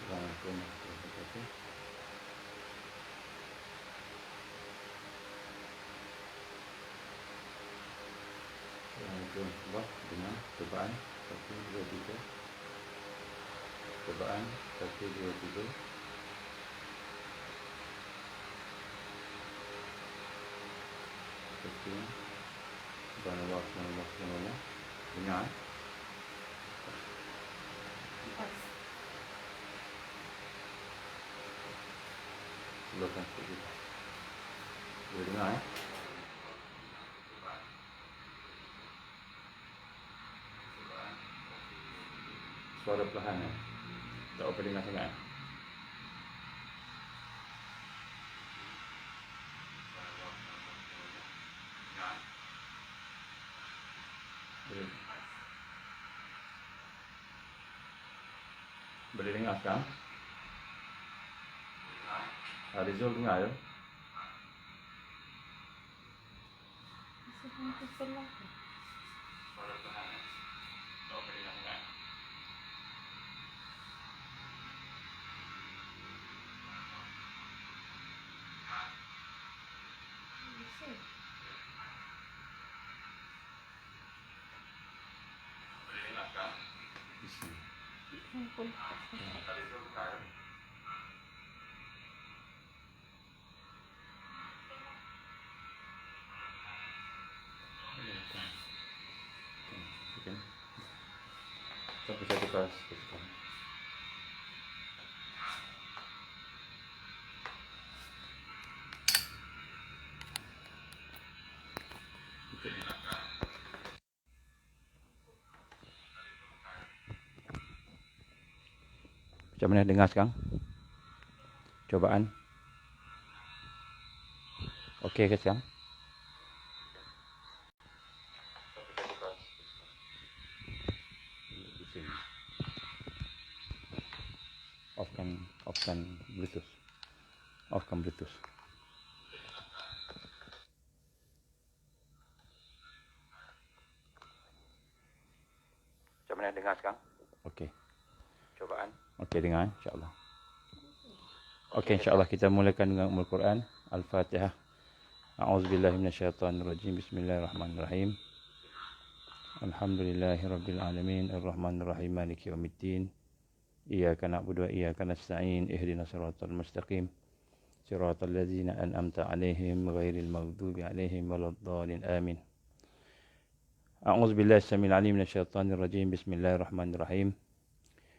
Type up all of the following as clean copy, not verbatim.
Assalamualaikum warahmatullahi wabarakatuh. Assalamualaikum warahmatullahi dengan cobaan 1, 2, 3. Cobaan 1, 2, 3. Testing. Subhanallah, subhanallah, subhanallah. Dengar. Slowkan sedikit. Boleh dengar suara perlahan tak apa dengar sangat. Boleh dengar sekarang? Rizal dengar ya? Sampai satu kelas. Macam mana dengar sekarang? Cobaan. Okey ke sekarang? Offkan Bluetooth. Offkan Bluetooth. Macam mana dengar sekarang? Okey. Cobaan. Okey dengar insya-Allah. Okey insya-Allah kita mulakan dengan Ummul Quran, Al-Fatihah. A'udzubillahi minasyaitonirrajim. Bismillahirrahmanirrahim. Alhamdulillahirabbil alamin, arrahmanirrahim, maliki yaumiddin. Iyyaka na'budu wa iyyaka nasta'in. Ihdinas siratal mustaqim. Siratal ladzina an'amta 'alaihim ghairil maghdubi 'alaihim waladdallin. Amin. A'udzubillahi samil 'alim minasyaitonir rajim. Bismillahirrahmanirrahim.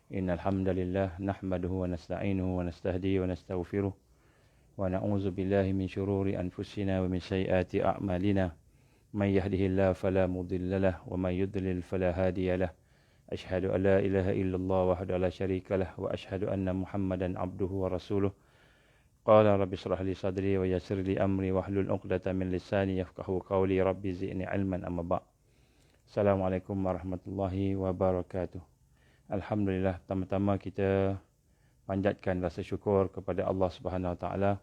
Innal hamdalillah nahmaduhu wa nasta'inuhu wa nastahdihi wa nastaghfiruh wa na'udzu billahi min shururi anfusina wa min sayyiati a'malina. May yahdihillahu fala mudilla lahu wa may yudlil fala hadiya lahu. Asyhadu an la ilaha illallah wahdahu la syarika lahu wa asyhadu anna Muhammadan abduhu wa rasuluh. Qala rabbi shrah li sadri wa yassir li amri wahlul 'uqdatam min lisani yafqahu qawli. Rabbi zidni ilman amma ba'd. Assalamualaikum warahmatullahi wabarakatuh. Alhamdulillah, pertama-tama kita panjatkan rasa syukur kepada Allah Subhanahu Wa Taala.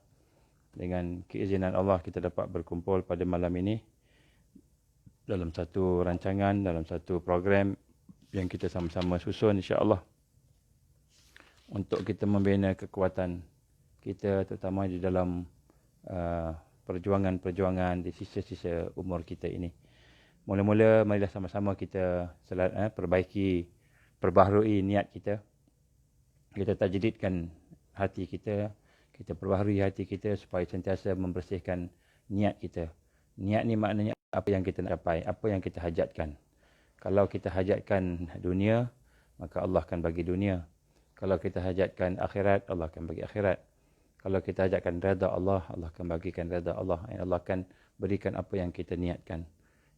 Dengan keizinan Allah kita dapat berkumpul pada malam ini dalam satu rancangan, dalam satu program yang kita sama-sama susun insya-Allah untuk kita membina kekuatan kita terutama di dalam perjuangan-perjuangan di sisa-sisa umur kita ini. Mula-mula marilah sama-sama kita perbaharui niat kita. Kita tajdidkan hati kita, kita perbaharui hati kita supaya sentiasa membersihkan niat kita. Niat ni maknanya apa yang kita nak capai, apa yang kita hajatkan. Kalau kita hajatkan dunia, maka Allah akan bagi dunia. Kalau kita hajatkan akhirat, Allah akan bagi akhirat. Kalau kita hajatkan redha Allah, Allah akan bagikan redha Allah. Allah akan berikan apa yang kita niatkan.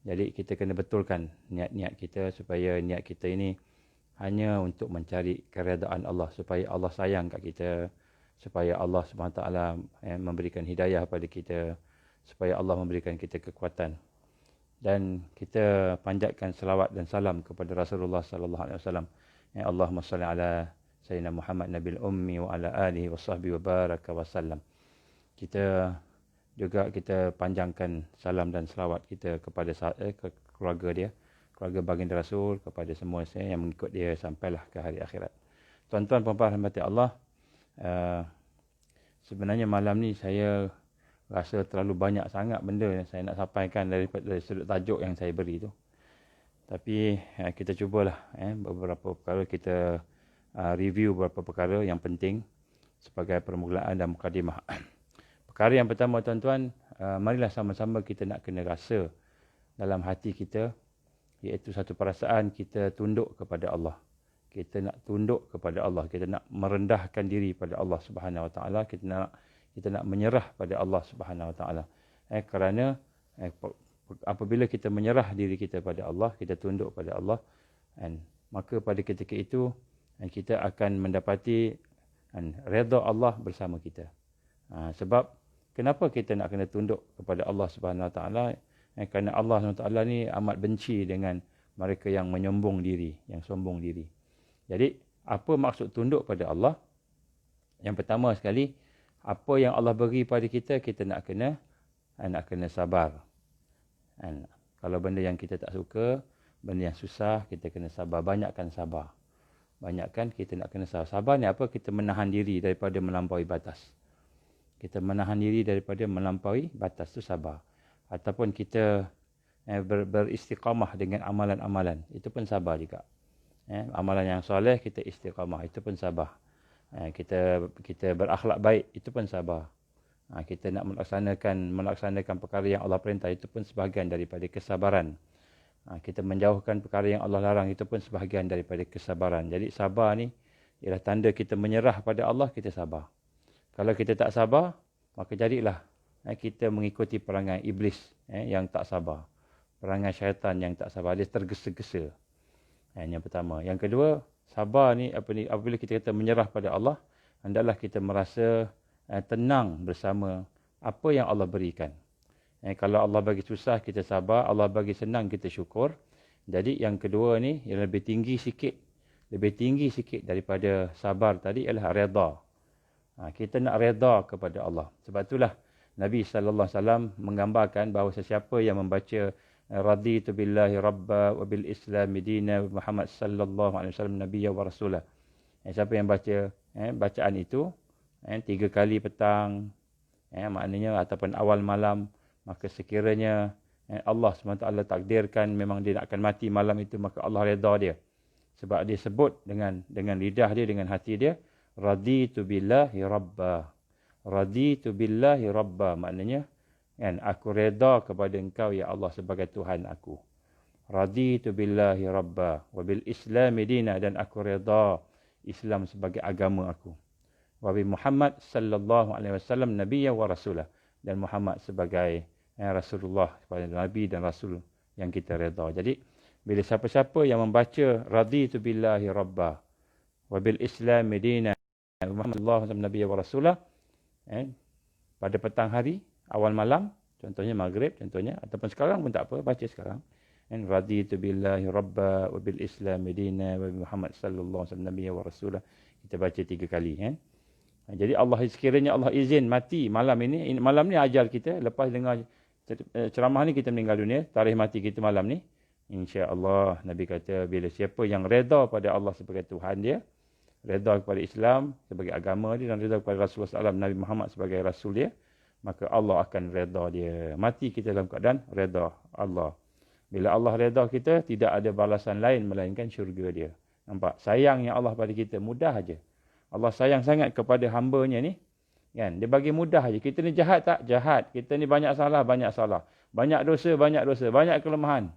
Jadi kita kena betulkan niat-niat kita supaya niat kita ini hanya untuk mencari keredaan Allah, supaya Allah sayang kat kita, supaya Allah SWT memberikan hidayah pada kita, supaya Allah memberikan kita kekuatan. Dan kita panjatkan selawat dan salam kepada Rasulullah sallallahu alaihi wasallam. Allahumma salli ala sayyidina Muhammad nabil ummi wa ala alihi washabbihi wa baraka wasallam. Kita panjangkan salam dan selawat kita kepada keluarga dia, keluarga baginda Rasul, kepada semua yang mengikut dia sampailah ke hari akhirat. Tuan-tuan puan-puan rahmati Allah, sebenarnya malam ni saya rasa terlalu banyak sangat benda yang saya nak sampaikan dari sudut tajuk yang saya beri tu. Tapi kita cubalah beberapa perkara kita review beberapa perkara yang penting sebagai permulaan dan mukadimah. Perkara yang pertama tuan-tuan, marilah sama-sama kita nak kena rasa dalam hati kita, iaitu satu perasaan kita tunduk kepada Allah. Kita nak tunduk kepada Allah, kita nak merendahkan diri pada Allah Subhanahu Wa Taala, kita nak menyerah pada Allah Subhanahu Wa Taala. Kerana apabila kita menyerah diri kita pada Allah, kita tunduk pada Allah, maka pada ketika itu kita akan mendapati redha Allah bersama kita. Sebab kenapa kita nak kena tunduk kepada Allah Subhanahu Wa Taala? Kerana Allah Subhanahu Wa Taala ni amat benci dengan mereka yang menyombong diri, yang sombong diri. Jadi, apa maksud tunduk pada Allah? Yang pertama sekali, apa yang Allah beri pada kita, kita nak kena sabar. Kalau benda yang kita tak suka, benda yang susah, kita kena sabar. Banyakkan sabar. Banyakkan kita nak kena sabar. Sabar ni apa? Kita menahan diri daripada melampaui batas. Kita menahan diri daripada melampaui batas, tu sabar. Ataupun kita beristiqamah dengan amalan-amalan, itu pun sabar juga. Amalan yang soleh kita istiqamah, itu pun sabar. Kita berakhlak baik, itu pun sabar. Kita nak melaksanakan perkara yang Allah perintah, itu pun sebahagian daripada kesabaran. Kita menjauhkan perkara yang Allah larang, itu pun sebahagian daripada kesabaran. Jadi sabar ni ialah tanda kita menyerah pada Allah, kita sabar. Kalau kita tak sabar, maka jadilah kita mengikuti perangai iblis yang tak sabar. Perangai syaitan yang tak sabar, dia tergesa-gesa. Yang pertama. Yang kedua, sabar ni apabila kita kata menyerah pada Allah, hendaklah kita merasa tenang bersama apa yang Allah berikan. Kalau Allah bagi susah, kita sabar. Allah bagi senang, kita syukur. Jadi yang kedua ni yang lebih tinggi sikit daripada sabar tadi ialah redha. Kita nak redha kepada Allah. Sebab itulah Nabi SAW menggambarkan bahawa sesiapa yang membaca raditu billahi rabba wa bil islami dina Muhammad sallallahu alaihi wasallam nabiyya wa rasulah. Siapa yang baca bacaan itu 3 kali petang, maknanya ataupun awal malam, maka sekiranya Allah SWT takdirkan memang dia akan mati malam itu, maka Allah redha dia. Sebab dia sebut dengan lidah dia, dengan hati dia, raditu billahi rabba. Raditu billahi rabba, maknanya aku redha kepada engkau ya Allah sebagai Tuhan aku. Raditu billahi rabba wa bil islami dina, dan aku redha Islam sebagai agama aku. Wa bi Muhammad sallallahu alaihi wasallam nabiyya wa rasulah, dan Muhammad sebagai Rasulullah, sebagai nabi dan rasul yang kita redha. Jadi bila siapa-siapa yang membaca raditu billahi rabba wa bil islami dina Muhammad sallallahu alaihi wasallam nabiyya wa rasulah pada petang hari, awal malam, contohnya maghrib, contohnya, ataupun sekarang pun tak apa, baca sekarang. Raditu billahi rabba wa bil islami dina wa Muhammad sallallahu alaihi wasallam nabiyya wa rasulah. Kita baca 3 kali. Jadi sekiranya Allah izin mati malam ni ajal kita, lepas dengar ceramah ni kita meninggal dunia, tarikh mati kita malam ni, insya-Allah Nabi kata bila siapa yang redha pada Allah sebagai Tuhan dia, redha kepada Islam sebagai agama dia, dan redha kepada Rasulullah SAW, Nabi Muhammad sebagai Rasul dia, maka Allah akan redha dia. Mati kita dalam keadaan redha Allah. Bila Allah redha kita, tidak ada balasan lain melainkan syurga dia. Nampak? Sayangnya Allah pada kita, mudah aja. Allah sayang sangat kepada hamba-Nya ni. Kan? Dia bagi mudah aja. Kita ni jahat tak? Jahat. Kita ni banyak salah, banyak salah. Banyak dosa, banyak kelemahan.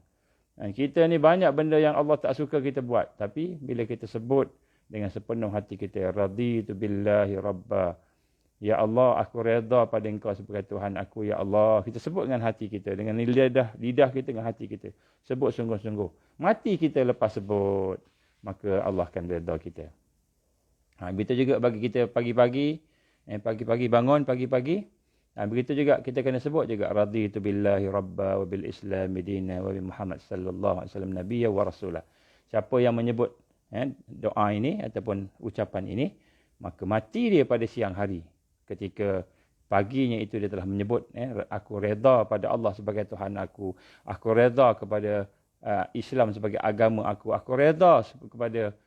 Kita ni banyak benda yang Allah tak suka kita buat. Tapi bila kita sebut dengan sepenuh hati kita, raditu billahi rabba, ya Allah, aku redha pada engkau sebagai Tuhan aku, ya Allah. Kita sebut dengan hati kita, dengan lidah kita, dengan hati kita. Sebut sungguh-sungguh. Mati kita lepas sebut, maka Allah akan redha kita. Begitu juga bagi kita pagi-pagi, pagi-pagi bangun, pagi-pagi. Begitu juga kita kena sebut juga, raditu billahi rabba wa bil islami dina wa bi Muhammad sallallahu alaihi wasallam nabiyya wa rasulah. Siapa yang menyebut doa ini ataupun ucapan ini, maka mati dia pada siang hari. Ketika paginya itu dia telah menyebut, aku redha pada Allah sebagai Tuhan aku redha kepada Islam sebagai agama aku redha kepada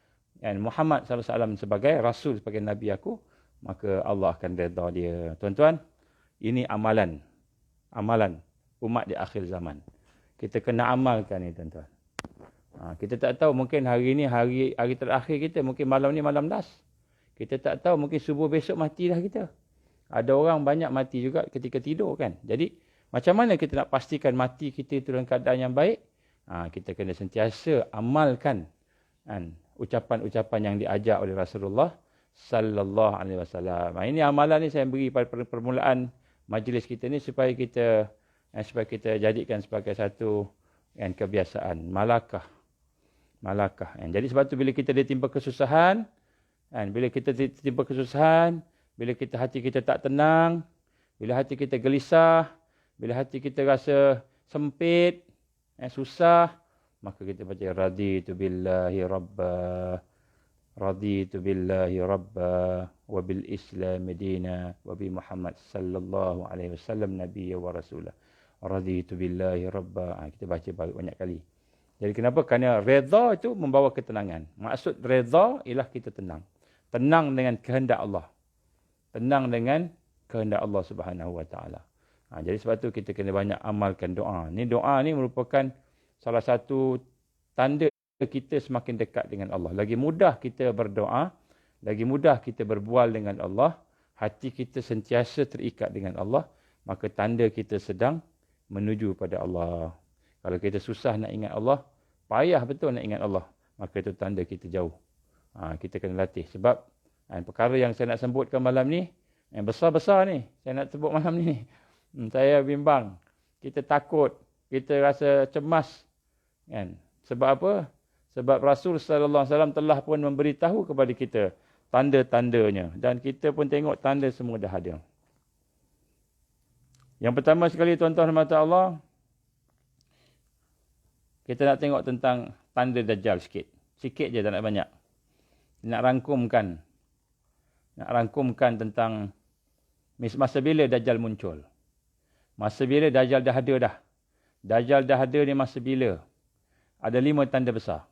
dan Muhammad SAW sebagai Rasul, sebagai Nabi aku, maka Allah akan redha dia. Tuan-tuan, ini amalan umat di akhir zaman. Kita kena amalkan ni, tuan-tuan. Kita tak tahu, mungkin hari ni hari terakhir kita, mungkin malam ni malam last. Kita tak tahu, mungkin subuh besok mati dah kita. Ada orang banyak mati juga ketika tidur kan. Jadi macam mana kita nak pastikan mati kita itu dalam keadaan yang baik? Kita kena sentiasa amalkan kan, ucapan-ucapan yang diajar oleh Rasulullah sallallahu alaihi wasallam. Ini amalan ni saya beri pada permulaan majlis kita ni supaya kita jadikan sebagai satu kebiasaan, malakah. Jadi sebab tu bila kita ditimpa kesusahan, bila hati kita tak tenang, bila hati kita gelisah, bila hati kita rasa sempit, susah, maka kita baca raditu billahi rabba, wa bil islam dina, wa bi Muhammad sallallahu alaihi wasallam nabiyya wa rasulah. Raditu billahi rabba. Kita baca banyak kali. Jadi kenapa? Kerana redha itu membawa ketenangan. Maksud redha ialah kita tenang. Tenang dengan kehendak Allah. Tenang dengan kehendak Allah Subhanahu wa taala. Jadi sebab tu kita kena banyak amalkan doa. Doa ni merupakan salah satu tanda kita semakin dekat dengan Allah. Lagi mudah kita berdoa, lagi mudah kita berbual dengan Allah, hati kita sentiasa terikat dengan Allah, maka tanda kita sedang menuju pada Allah. Kalau kita susah nak ingat Allah, payah betul nak ingat Allah, maka itu tanda kita jauh. Kita kena latih. Sebab perkara yang saya nak sebutkan malam ni, yang besar-besar ni, saya nak sebut malam ni. Saya bimbang. Kita takut. Kita rasa cemas. Kan? Sebab apa? Sebab Rasul sallallahu alaihi wasallam telah pun memberitahu kepada kita tanda-tandanya. Dan kita pun tengok tanda semua dah ada. Yang pertama sekali, tuan-tuan mata Allah, kita nak tengok tentang tanda Dajjal sikit. Sikit je, tak nak banyak. Nak rangkumkan tentang masa bila Dajjal muncul. Masa bila Dajjal dah ada dah. Dajjal dah ada ni masa bila? Ada 5 tanda besar.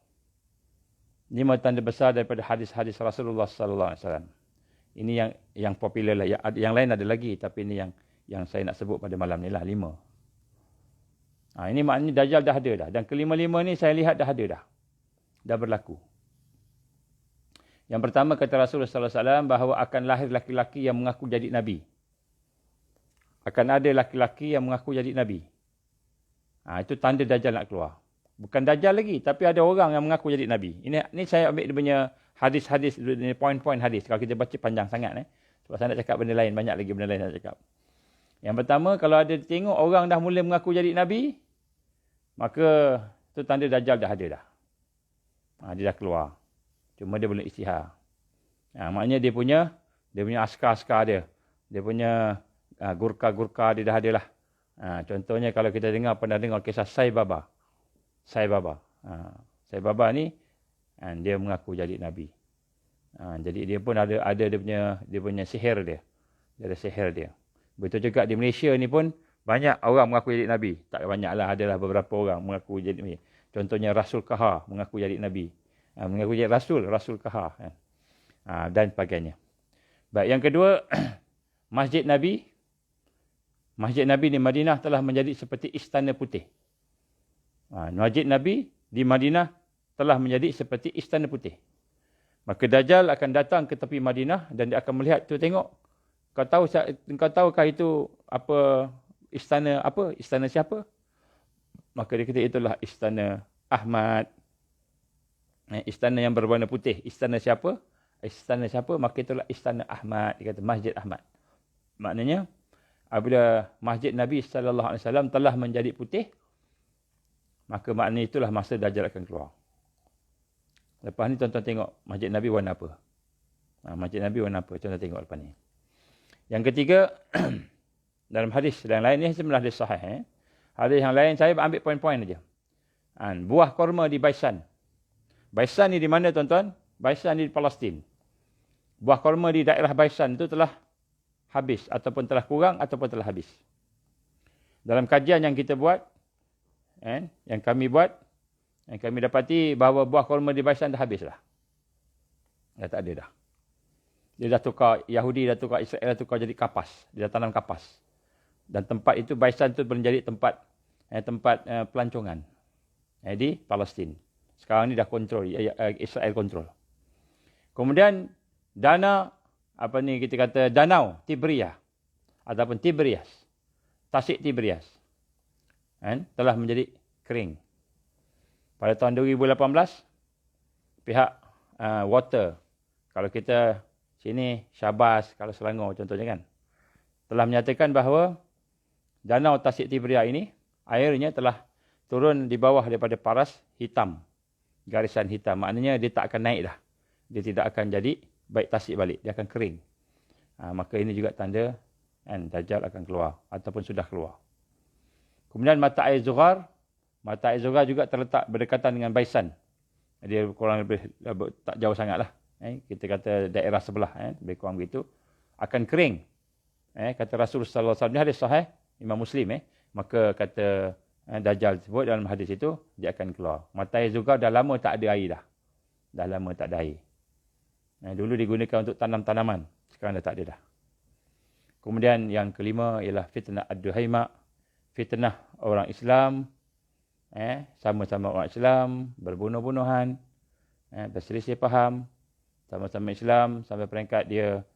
5 tanda besar daripada hadis-hadis Rasulullah sallallahu alaihi wasallam. Ini yang popular lah. Yang lain ada lagi, tapi ini yang saya nak sebut pada malam ni lah, 5. Ini maknanya Dajjal dah ada dah. Dan kelima-lima ni saya lihat dah ada dah. Dah berlaku. Yang pertama kata Rasulullah sallallahu alaihi wasallam bahawa akan lahir laki-laki yang mengaku jadi nabi. Akan ada laki-laki yang mengaku jadi nabi. Itu tanda Dajjal nak keluar. Bukan Dajjal lagi, tapi ada orang yang mengaku jadi nabi. Ini saya ambil dia punya hadis-hadis, poin-poin hadis. Kalau kita baca panjang sangat. Sebab saya nak cakap benda lain, banyak lagi benda lain nak cakap. Yang pertama, kalau ada tengok orang dah mula mengaku jadi nabi, maka itu tanda Dajjal dah ada dah. Dia dah keluar. Cuma dia belum isytihar. Maknanya dia punya askar-askar dia. Dia punya gurka-gurka dia dah ada lah. Contohnya kalau kita pernah dengar kisah Sai Baba. Sai Baba ni dia mengaku jadi nabi. Jadi dia pun ada dia punya sihir dia. Dia ada sihir dia. Betul juga di Malaysia ni pun banyak orang mengaku jadi nabi. Tak banyaklah, adalah beberapa orang mengaku jadi nabi. Contohnya Rasul Kahar mengaku jadi nabi. Mengaku jadi Rasul Kahar. Dan sebagainya. Baik, yang kedua, Masjid Nabi di Madinah telah menjadi seperti istana putih. Masjid Nabi di Madinah telah menjadi seperti istana putih. Maka Dajjal akan datang ke tepi Madinah dan dia akan melihat tu, tengok. Kau tahukah itu istana siapa? Maka dia kata itulah istana Ahmad. Istana yang berwarna putih. Istana siapa? Maka itulah istana Ahmad. Dia kata Masjid Ahmad. Maknanya apabila Masjid Nabi sallallahu alaihi wasallam telah menjadi putih, maka maknanya itulah masa Dajjal akan keluar. Lepas ni tuan-tuan tengok Masjid Nabi warna apa. Masjid Nabi warna apa? Tuan-tuan tengok lepas ni. Yang ketiga, dalam hadis yang lain ni sebenarnya hadis sahih. Hadis yang lain saya ambil poin-poin aja. Buah korma di Baisan. Baisan ni di mana tuan-tuan? Baisan ni di Palestin. Buah korma di daerah Baisan itu telah habis ataupun telah kurang ataupun telah habis. Dalam kajian yang kita buat, yang kami dapati bahawa buah korma di Baisan dah habislah. Dah tak ada dah. Dia dah tukar, Yahudi dah tukar, Israel dah tukar jadi kapas. Dia dah tanam kapas. Dan tempat itu, Baisan itu menjadi tempat pelancongan. Di Palestin. Sekarang ni dah kontrol, Israel kontrol. Kemudian danau Tiberias ataupun Tiberias, Tasik Tiberias, telah menjadi kering. Pada tahun 2018, pihak water, kalau kita sini Syabas, kalau Selangor contohnya kan, telah menyatakan bahawa danau Tasik Tiberias ini airnya telah turun di bawah daripada paras hitam, garisan hitam. Maknanya dia tak akan naik dah. Dia tidak akan jadi baik tasik balik. Dia akan kering. Maka ini juga tanda Dajjal akan keluar. Ataupun sudah keluar. Kemudian mata air Zughar. Mata air Zughar juga terletak berdekatan dengan Baisan. Dia kurang lebih tak jauh sangat lah. Kita kata daerah sebelah. Lebih kurang begitu. Akan kering. Kata Rasulullah SAW. Ini hadis sahih. Imam Muslim. Maka kata Dajjal tersebut dalam hadis itu. Dia akan keluar. Mata air Zughar dah lama tak ada air dah. Dah lama tak ada air. Dulu digunakan untuk tanam-tanaman. Sekarang dah tak ada dah. Kemudian yang kelima ialah fitnah ad-duhaima. Fitnah orang Islam. Sama-sama orang Islam. Berbunuh-bunuhan. Berselisih faham. Sama-sama Islam. Sampai peringkat dia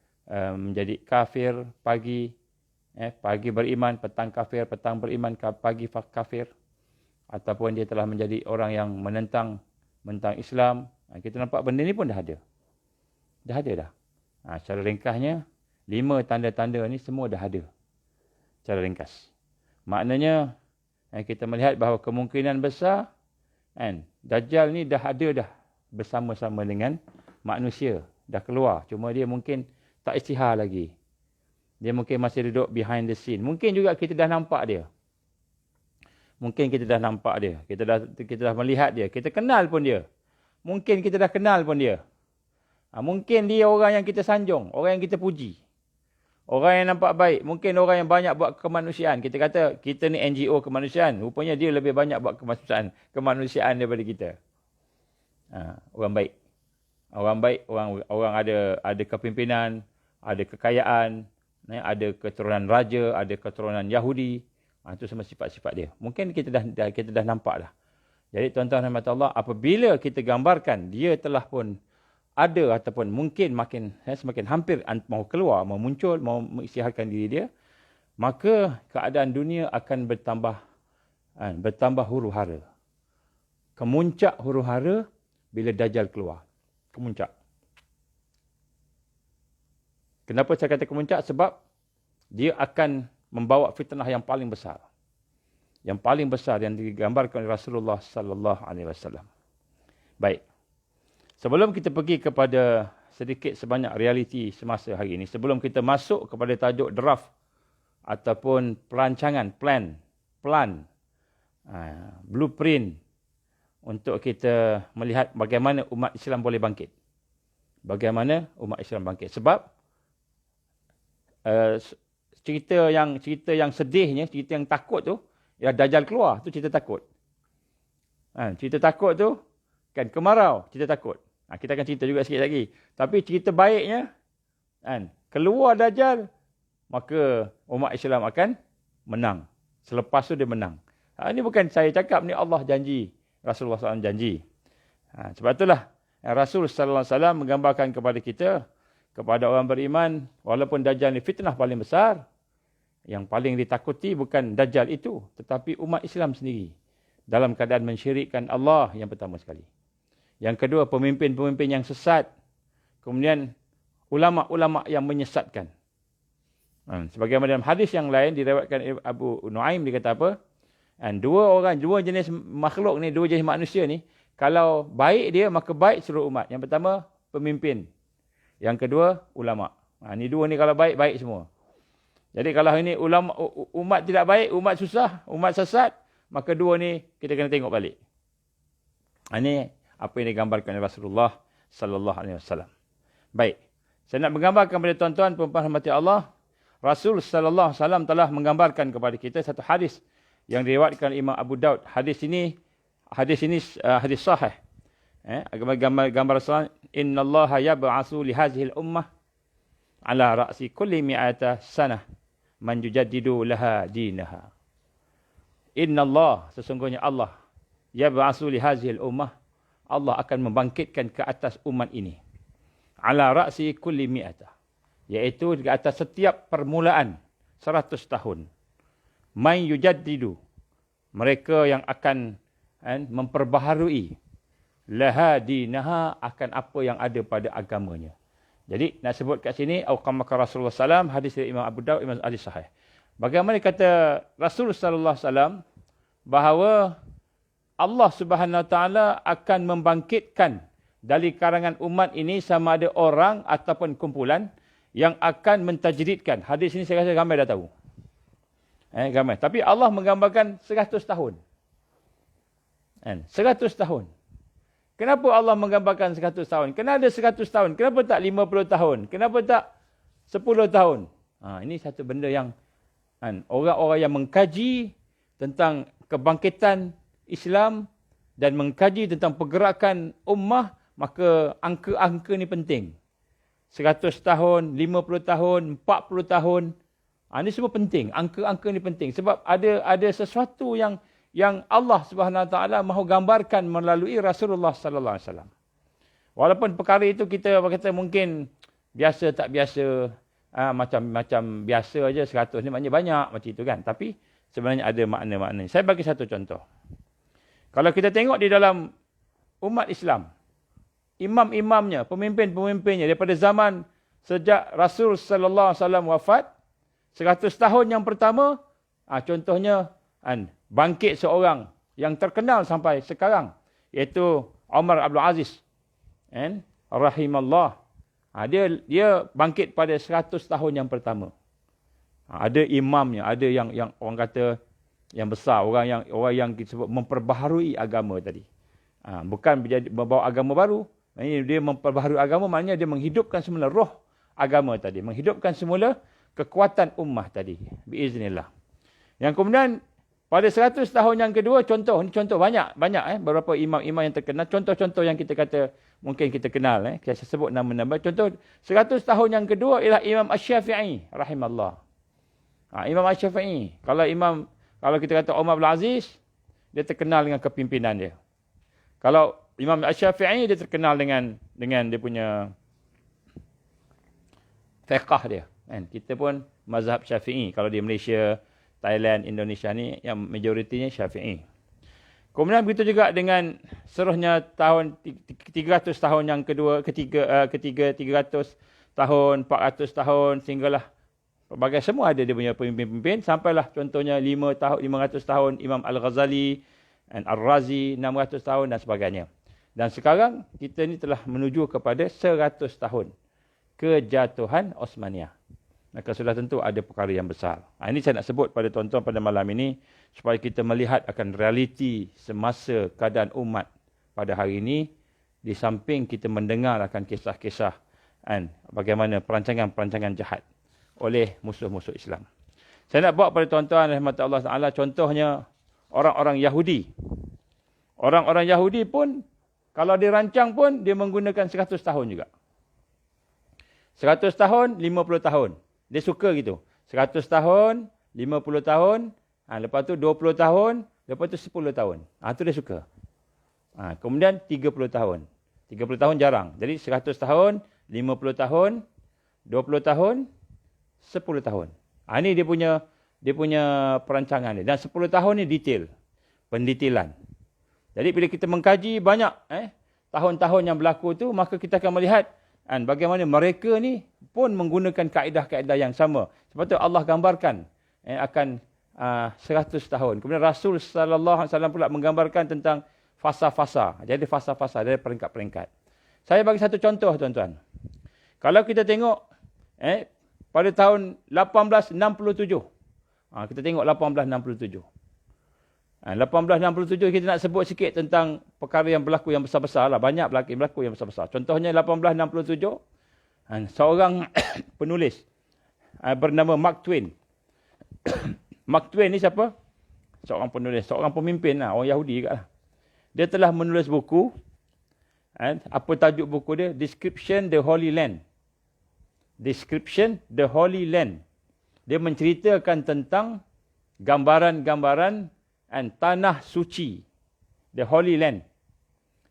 menjadi kafir pagi. Pagi beriman, petang kafir. Petang beriman, pagi kafir. Ataupun dia telah menjadi orang yang menentang Islam. Kita nampak benda ni pun dah ada. Dah ada dah. Secara ringkasnya, 5 tanda-tanda ni semua dah ada. Secara ringkas. Maknanya, kita melihat bahawa kemungkinan besar, Dajjal ni dah ada dah bersama-sama dengan manusia. Dah keluar. Cuma dia mungkin tak isytihar lagi. Dia mungkin masih duduk behind the scene. Mungkin juga kita dah nampak dia. Mungkin kita dah nampak dia. Kita dah melihat dia. Kita kenal pun dia. Mungkin kita dah kenal pun dia. Mungkin dia orang yang kita sanjung. Orang yang kita puji. Orang yang nampak baik. Mungkin orang yang banyak buat kemanusiaan. Kita kata, kita ni NGO kemanusiaan. Rupanya dia lebih banyak buat kemanusiaan daripada kita. Orang baik. Orang baik, orang ada kepimpinan, ada kekayaan, ada keturunan raja, ada keturunan Yahudi. Itu semua sifat-sifat dia. Mungkin kita dah nampak dah. Jadi tuan-tuan dan Allah, apabila kita gambarkan dia telah pun ada ataupun mungkin semakin hampir mau keluar, mau muncul, mau mengisytiharkan diri dia, maka keadaan dunia akan bertambah huru-hara. Kemuncak huru-hara bila Dajjal keluar. Kemuncak. Kenapa saya kata kemuncak? Sebab dia akan membawa fitnah yang paling besar. Yang paling besar yang digambarkan oleh Rasulullah sallallahu alaihi wasallam. Baik. Sebelum kita pergi kepada sedikit sebanyak realiti semasa hari ini, sebelum kita masuk kepada tajuk draft ataupun perancangan, plan, blueprint untuk kita melihat bagaimana umat Islam boleh bangkit. Bagaimana umat Islam bangkit. Sebab cerita yang sedihnya, cerita yang takut tu, ya Dajjal keluar, tu cerita takut. Cerita takut tu, kan kemarau, cerita takut. Kita akan cerita juga sikit lagi. Tapi cerita baiknya, keluar Dajjal, maka umat Islam akan menang. Selepas tu dia menang. Ini bukan saya cakap, ni Allah janji. Rasulullah SAW janji. Sebab itulah Rasul SAW menggambarkan kepada kita, kepada orang beriman, walaupun Dajjal ni fitnah paling besar, yang paling ditakuti bukan Dajjal itu, tetapi umat Islam sendiri. Dalam keadaan mensyirikkan Allah yang pertama sekali. Yang kedua, pemimpin-pemimpin yang sesat. Kemudian, ulama-ulama yang menyesatkan. Sebagaimana dalam hadis yang lain, diriwayatkan Abu Nuaim, dia kata apa? Dua jenis makhluk ni, dua jenis manusia ni, kalau baik dia, maka baik seluruh umat. Yang pertama, pemimpin. Yang kedua, ulama. Ni dua ni kalau baik, baik semua. Jadi kalau ini umat tidak baik, umat susah, umat sesat, maka dua ni kita kena tengok balik. Ini apa yang digambarkan oleh Rasulullah sallallahu alaihi wasallam. Baik. Saya nak menggambarkan kepada tuan-tuan puan-puan rahmati Allah, Rasul sallallahu alaihi wasallam telah menggambarkan kepada kita satu hadis yang diriwayatkan Imam Abu Daud. Hadis ini hadis sahih. Gambar Rasulullah, innallaha yab'atsu li hadhihi al-ummah ala ra'si kulli mi'ata sanah man yujaddidu laha dinaha. Innallah, sesungguhnya Allah, yab'atsu li hadhihi al-ummah, Allah akan membangkitkan ke atas umat ini. Ala ra'si kulli mi'ata, iaitu di atas setiap permulaan 100 tahun. Man yujaddidu, mereka yang akan memperbaharui laha dinaha, akan apa yang ada pada agamanya. Jadi nak sebut kat sini auqamaka Rasulullah SAW, hadis dari Imam Abu Daud, Imam Ali Sahih. Bagaimana kata Rasul sallallahu alaihi wasallam bahawa Allah Subhanahu Wa Taala akan membangkitkan dari karangan umat ini sama ada orang ataupun kumpulan yang akan mentajridkan. Hadis ini saya rasa ramai dah tahu. Ramai. Tapi Allah menggambarkan 100 tahun. 100 tahun. Kenapa Allah menggambarkan 100 tahun? Kenapa ada 100 tahun? Kenapa tak 50 tahun? Kenapa tak 10 tahun? Ini satu benda yang orang-orang yang mengkaji tentang kebangkitan Islam dan mengkaji tentang pergerakan ummah, maka angka-angka ni penting. 100 tahun, 50 tahun, 40 tahun. Ini semua penting. Angka-angka ni penting. Sebab ada sesuatu yang Allah Subhanahu Wa Taala mahu gambarkan melalui Rasulullah sallallahu alaihi wasallam. Walaupun perkara itu kita kata mungkin biasa tak biasa, macam biasa aja 100 ni maknanya banyak macam itu kan. Tapi sebenarnya ada makna-makna. Saya bagi satu contoh. Kalau kita tengok di dalam umat Islam, imam-imamnya, pemimpin-pemimpinnya daripada zaman sejak Rasul sallallahu alaihi wasallam wafat, 100 tahun yang pertama, contohnya bangkit seorang yang terkenal sampai sekarang, iaitu Umar Abdul Aziz. Rahimallah. Dia bangkit pada 100 tahun yang pertama. Ada imamnya, ada yang orang kata yang besar, orang yang kita sebut memperbaharui agama tadi. Bukan membawa agama baru. Dia memperbaharui agama, maknanya dia menghidupkan semula roh agama tadi, menghidupkan semula kekuatan ummah tadi, biiznillah. Yang kemudian pada 100 tahun yang kedua, ini contoh banyak beberapa imam-imam yang terkenal, contoh-contoh yang kita kata mungkin kita kenal, saya sebut nama-nama. Contoh 100 tahun yang kedua ialah Imam Asy-Syafi'i rahimallah. Imam Asy-Syafi'i, kalau kita kata Umar bin Aziz, dia terkenal dengan kepimpinan dia. Kalau Imam Asy-Syafi'i, dia terkenal dengan dia punya fiqh dia. Kita pun mazhab Syafi'i. Kalau di Malaysia, Thailand, Indonesia ni yang majoritinya Syafi'i. Kemudian begitu juga dengan seterusnya tahun 300 tahun yang ketiga 300 tahun, 400 tahun, sehinggalah pelbagai semua ada dia punya pemimpin-pemimpin, sampailah contohnya 500 tahun Imam Al-Ghazali, Al-Razi 600 tahun dan sebagainya. Dan sekarang kita ni telah menuju kepada 100 tahun kejatuhan Osmaniyah. Maka sudah tentu ada perkara yang besar. Ini saya nak sebut pada tuan-tuan pada malam ini, supaya kita melihat akan realiti semasa keadaan umat pada hari ini, di samping kita mendengar akan kisah-kisah bagaimana perancangan-perancangan jahat oleh musuh-musuh Islam. Saya nak bawa pada tuan-tuan rahmatullah ta'ala, contohnya orang-orang Yahudi. Orang-orang Yahudi pun, kalau dirancang pun, dia menggunakan 100 tahun juga. 100 tahun, 50 tahun. Dia suka gitu. 100 tahun, 50 tahun, lepas tu 20 tahun, lepas tu 10 tahun. Itu dia suka. Kemudian 30 tahun. 30 tahun jarang. Jadi 100 tahun, 50 tahun, 20 tahun, 10 tahun. Ini dia punya perancangan dia. Dan 10 tahun ni detail. Pendetailan. Jadi bila kita mengkaji banyak tahun-tahun yang berlaku tu, maka kita akan melihat bagaimana mereka ni pun menggunakan kaedah-kaedah yang sama. Sebab tu Allah gambarkan akan 100 tahun. Kemudian Rasul sallallahu alaihi wasallam pula menggambarkan tentang fasa-fasa. Jadi fasa-fasa dari peringkat-peringkat. Saya bagi satu contoh tuan-tuan. Kalau kita tengok pada tahun 1867. Kita tengok 1867. 1867 kita nak sebut sikit tentang perkara yang berlaku yang besar-besar lah. Banyak berlaku yang besar-besar. Contohnya 1867, seorang penulis bernama Mark Twain. Mark Twain ni siapa? Seorang penulis, seorang pemimpin lah, orang Yahudi juga lah. Dia telah menulis buku Apa tajuk buku dia? Description the Holy Land. Description the Holy Land. Dia menceritakan tentang gambaran-gambaran tanah suci. The Holy Land.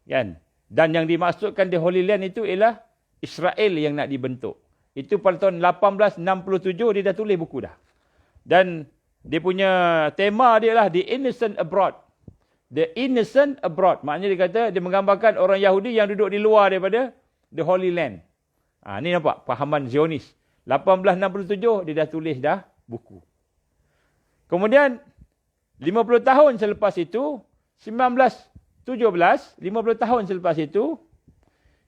Kan? Dan yang dimaksudkan the Holy Land itu ialah Israel yang nak dibentuk. Itu pada tahun 1867 dia dah tulis buku dah. Dan dia punya tema dia lah The Innocent Abroad. The Innocent Abroad. Maknanya dia kata dia menggambarkan orang Yahudi yang duduk di luar daripada the Holy Land. Ni nampak fahaman Zionis. 1867 dia dah tulis dah buku. Kemudian 50 tahun selepas itu 1917, 50 tahun selepas itu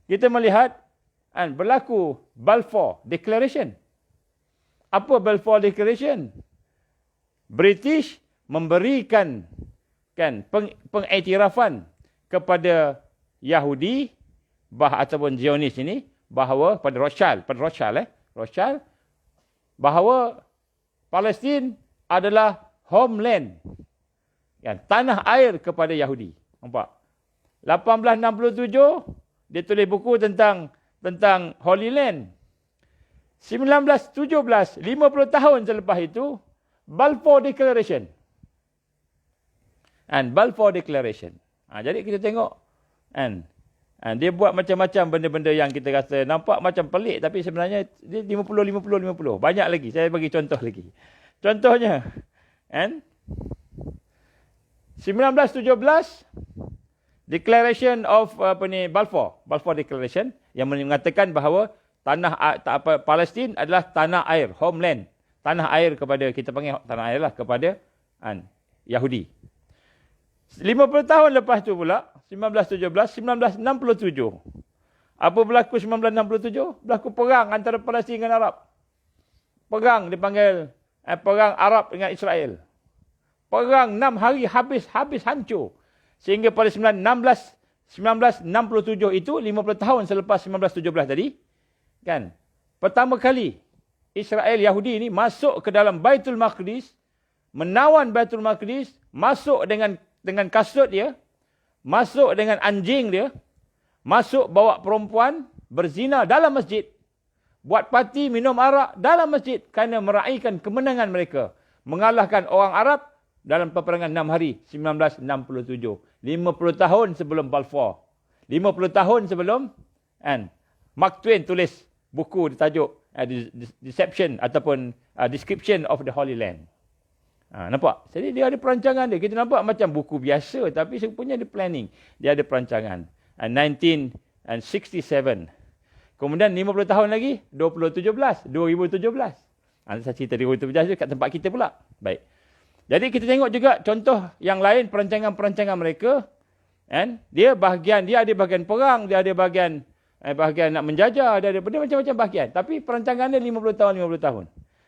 kita melihat berlaku Balfour Declaration. Apa Balfour Declaration? British memberikan pengiktirafan kepada Yahudi ataupun Zionis ini bahawa pada Rothschild bahawa Palestin adalah homeland, tanah air kepada Yahudi. Nampak? 1867 dia tulis buku tentang Holy Land. 1917, 50 tahun selepas itu Balfour Declaration. Balfour Declaration. Jadi kita tengok dia buat macam-macam benda-benda yang kita rasa nampak macam pelik, tapi sebenarnya dia 50. Banyak lagi. Saya bagi contoh lagi. Contohnya 1917 Declaration of Balfour Declaration yang mengatakan bahawa Palestin adalah tanah air, homeland, tanah air kepada, kita panggil tanah air lah, kepada Yahudi. 50 tahun lepas tu pula 1917, 1967. Apa berlaku 1967? Berlaku perang antara Palestin dengan Arab. Perang dipanggil perang Arab dengan Israel. Perang 6 hari habis hancur. Sehingga pada 1967 itu 50 tahun selepas 1917 tadi, pertama kali Israel Yahudi ini masuk ke dalam Baitul Maqdis, menawan Baitul Maqdis, masuk dengan kasut dia, masuk dengan anjing dia, masuk bawa perempuan, berzina dalam masjid, buat parti, minum arak dalam masjid kerana meraihkan kemenangan mereka, mengalahkan orang Arab dalam peperangan 6 hari 1967. 50 tahun sebelum Balfour. 50 tahun sebelum Mark Twain tulis buku ditajuk Deception ataupun Description of the Holy Land. Nampak? Jadi dia ada perancangan dia. Kita nampak macam buku biasa, tapi sebenarnya ada planning. Dia ada perancangan. 1967. Kemudian 50 tahun lagi, 2017. Saya cerita 2017 kat tempat kita pula. Baik. Jadi kita tengok juga contoh yang lain perancangan-perancangan mereka. Dia ada bahagian perang, dia ada bahagian nak menjajah, dia ada macam-macam bahagian. Tapi perancangan dia 50 tahun.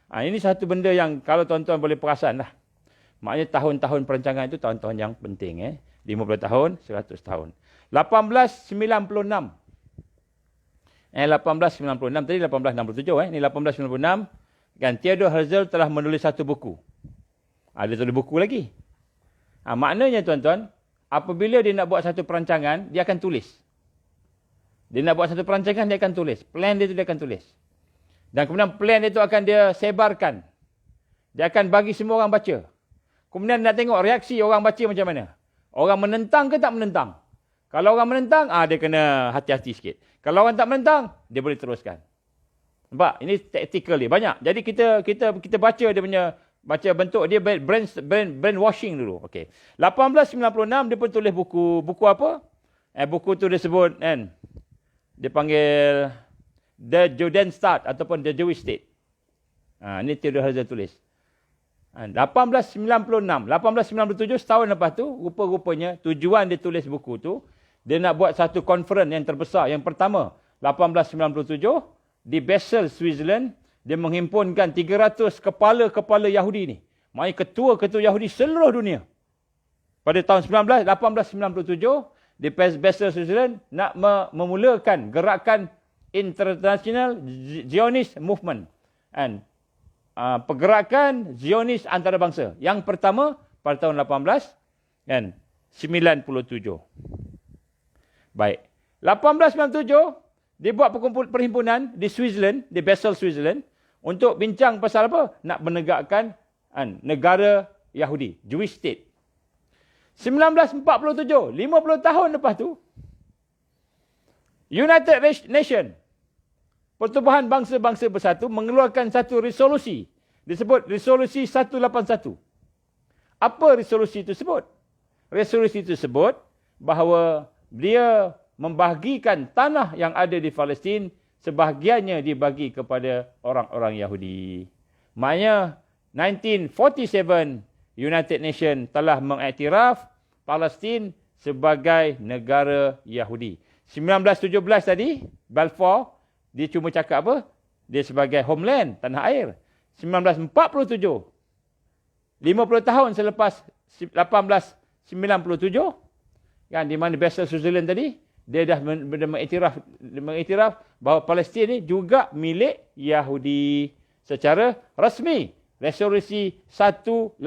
Ini satu benda yang kalau tuan-tuan boleh perasan lah. Maknanya tahun-tahun perancangan itu tahun-tahun yang penting. 50 tahun, 100 tahun. 1896. 1896, tadi 1867. Ini 1896. Theodore Herzl telah menulis satu buku. Dia tulis buku lagi. Maknanya tuan-tuan, apabila dia nak buat satu perancangan, dia akan tulis. Dia nak buat satu perancangan, dia akan tulis. Plan dia tu dia akan tulis. Dan kemudian plan itu akan dia sebarkan. Dia akan bagi semua orang baca. Kemudian nak tengok reaksi orang baca macam mana. Orang menentang ke tak menentang. Kalau orang menentang, dia kena hati-hati sikit. Kalau orang tak menentang, dia boleh teruskan. Nampak? Ini tactical dia. Banyak. Jadi kita baca dia punya, baca bentuk dia brainwashing dulu. Okey. 1896 dia pun tulis buku. Buku apa? Buku tu dia sebut, dia panggil The Judenstaat ataupun The Jewish State. Ini Theodore Herzl tulis. 1896, 1897, setahun lepas tu, rupa-rupanya tujuan dia tulis buku tu, dia nak buat satu conference yang terbesar. Yang pertama, 1897, di Basel, Switzerland, dia menghimpunkan 300 kepala-kepala Yahudi ni. Maknanya ketua-ketua Yahudi seluruh dunia. Pada tahun 1897, di Basel, Switzerland, nak memulakan gerakan International Zionist Movement. Pergerakan Zionis antarabangsa. Yang pertama, pada tahun 1897. Baik. 1897, dia buat perhimpunan di Switzerland, di Basel, Switzerland, untuk bincang pasal apa? Nak menegakkan negara Yahudi, Jewish State. 1947, 50 tahun lepas tu, United Nations, Pertubuhan Bangsa-Bangsa Bersatu, mengeluarkan satu resolusi. Disebut Resolusi 181. Apa resolusi tersebut? Resolusi tersebut bahawa dia membahagikan tanah yang ada di Palestin, sebahagiannya dibagi kepada orang-orang Yahudi. Maknanya 1947 United Nations telah mengiktiraf Palestin sebagai negara Yahudi. 1917 tadi, Balfour, dia cuma cakap apa? Dia sebagai homeland, tanah air. 1947, 50 tahun selepas 1897, kan, di mana Basel, Switzerland tadi, dia dah mengiktiraf bahawa Palestin ni juga milik Yahudi secara rasmi. Resolusi 181.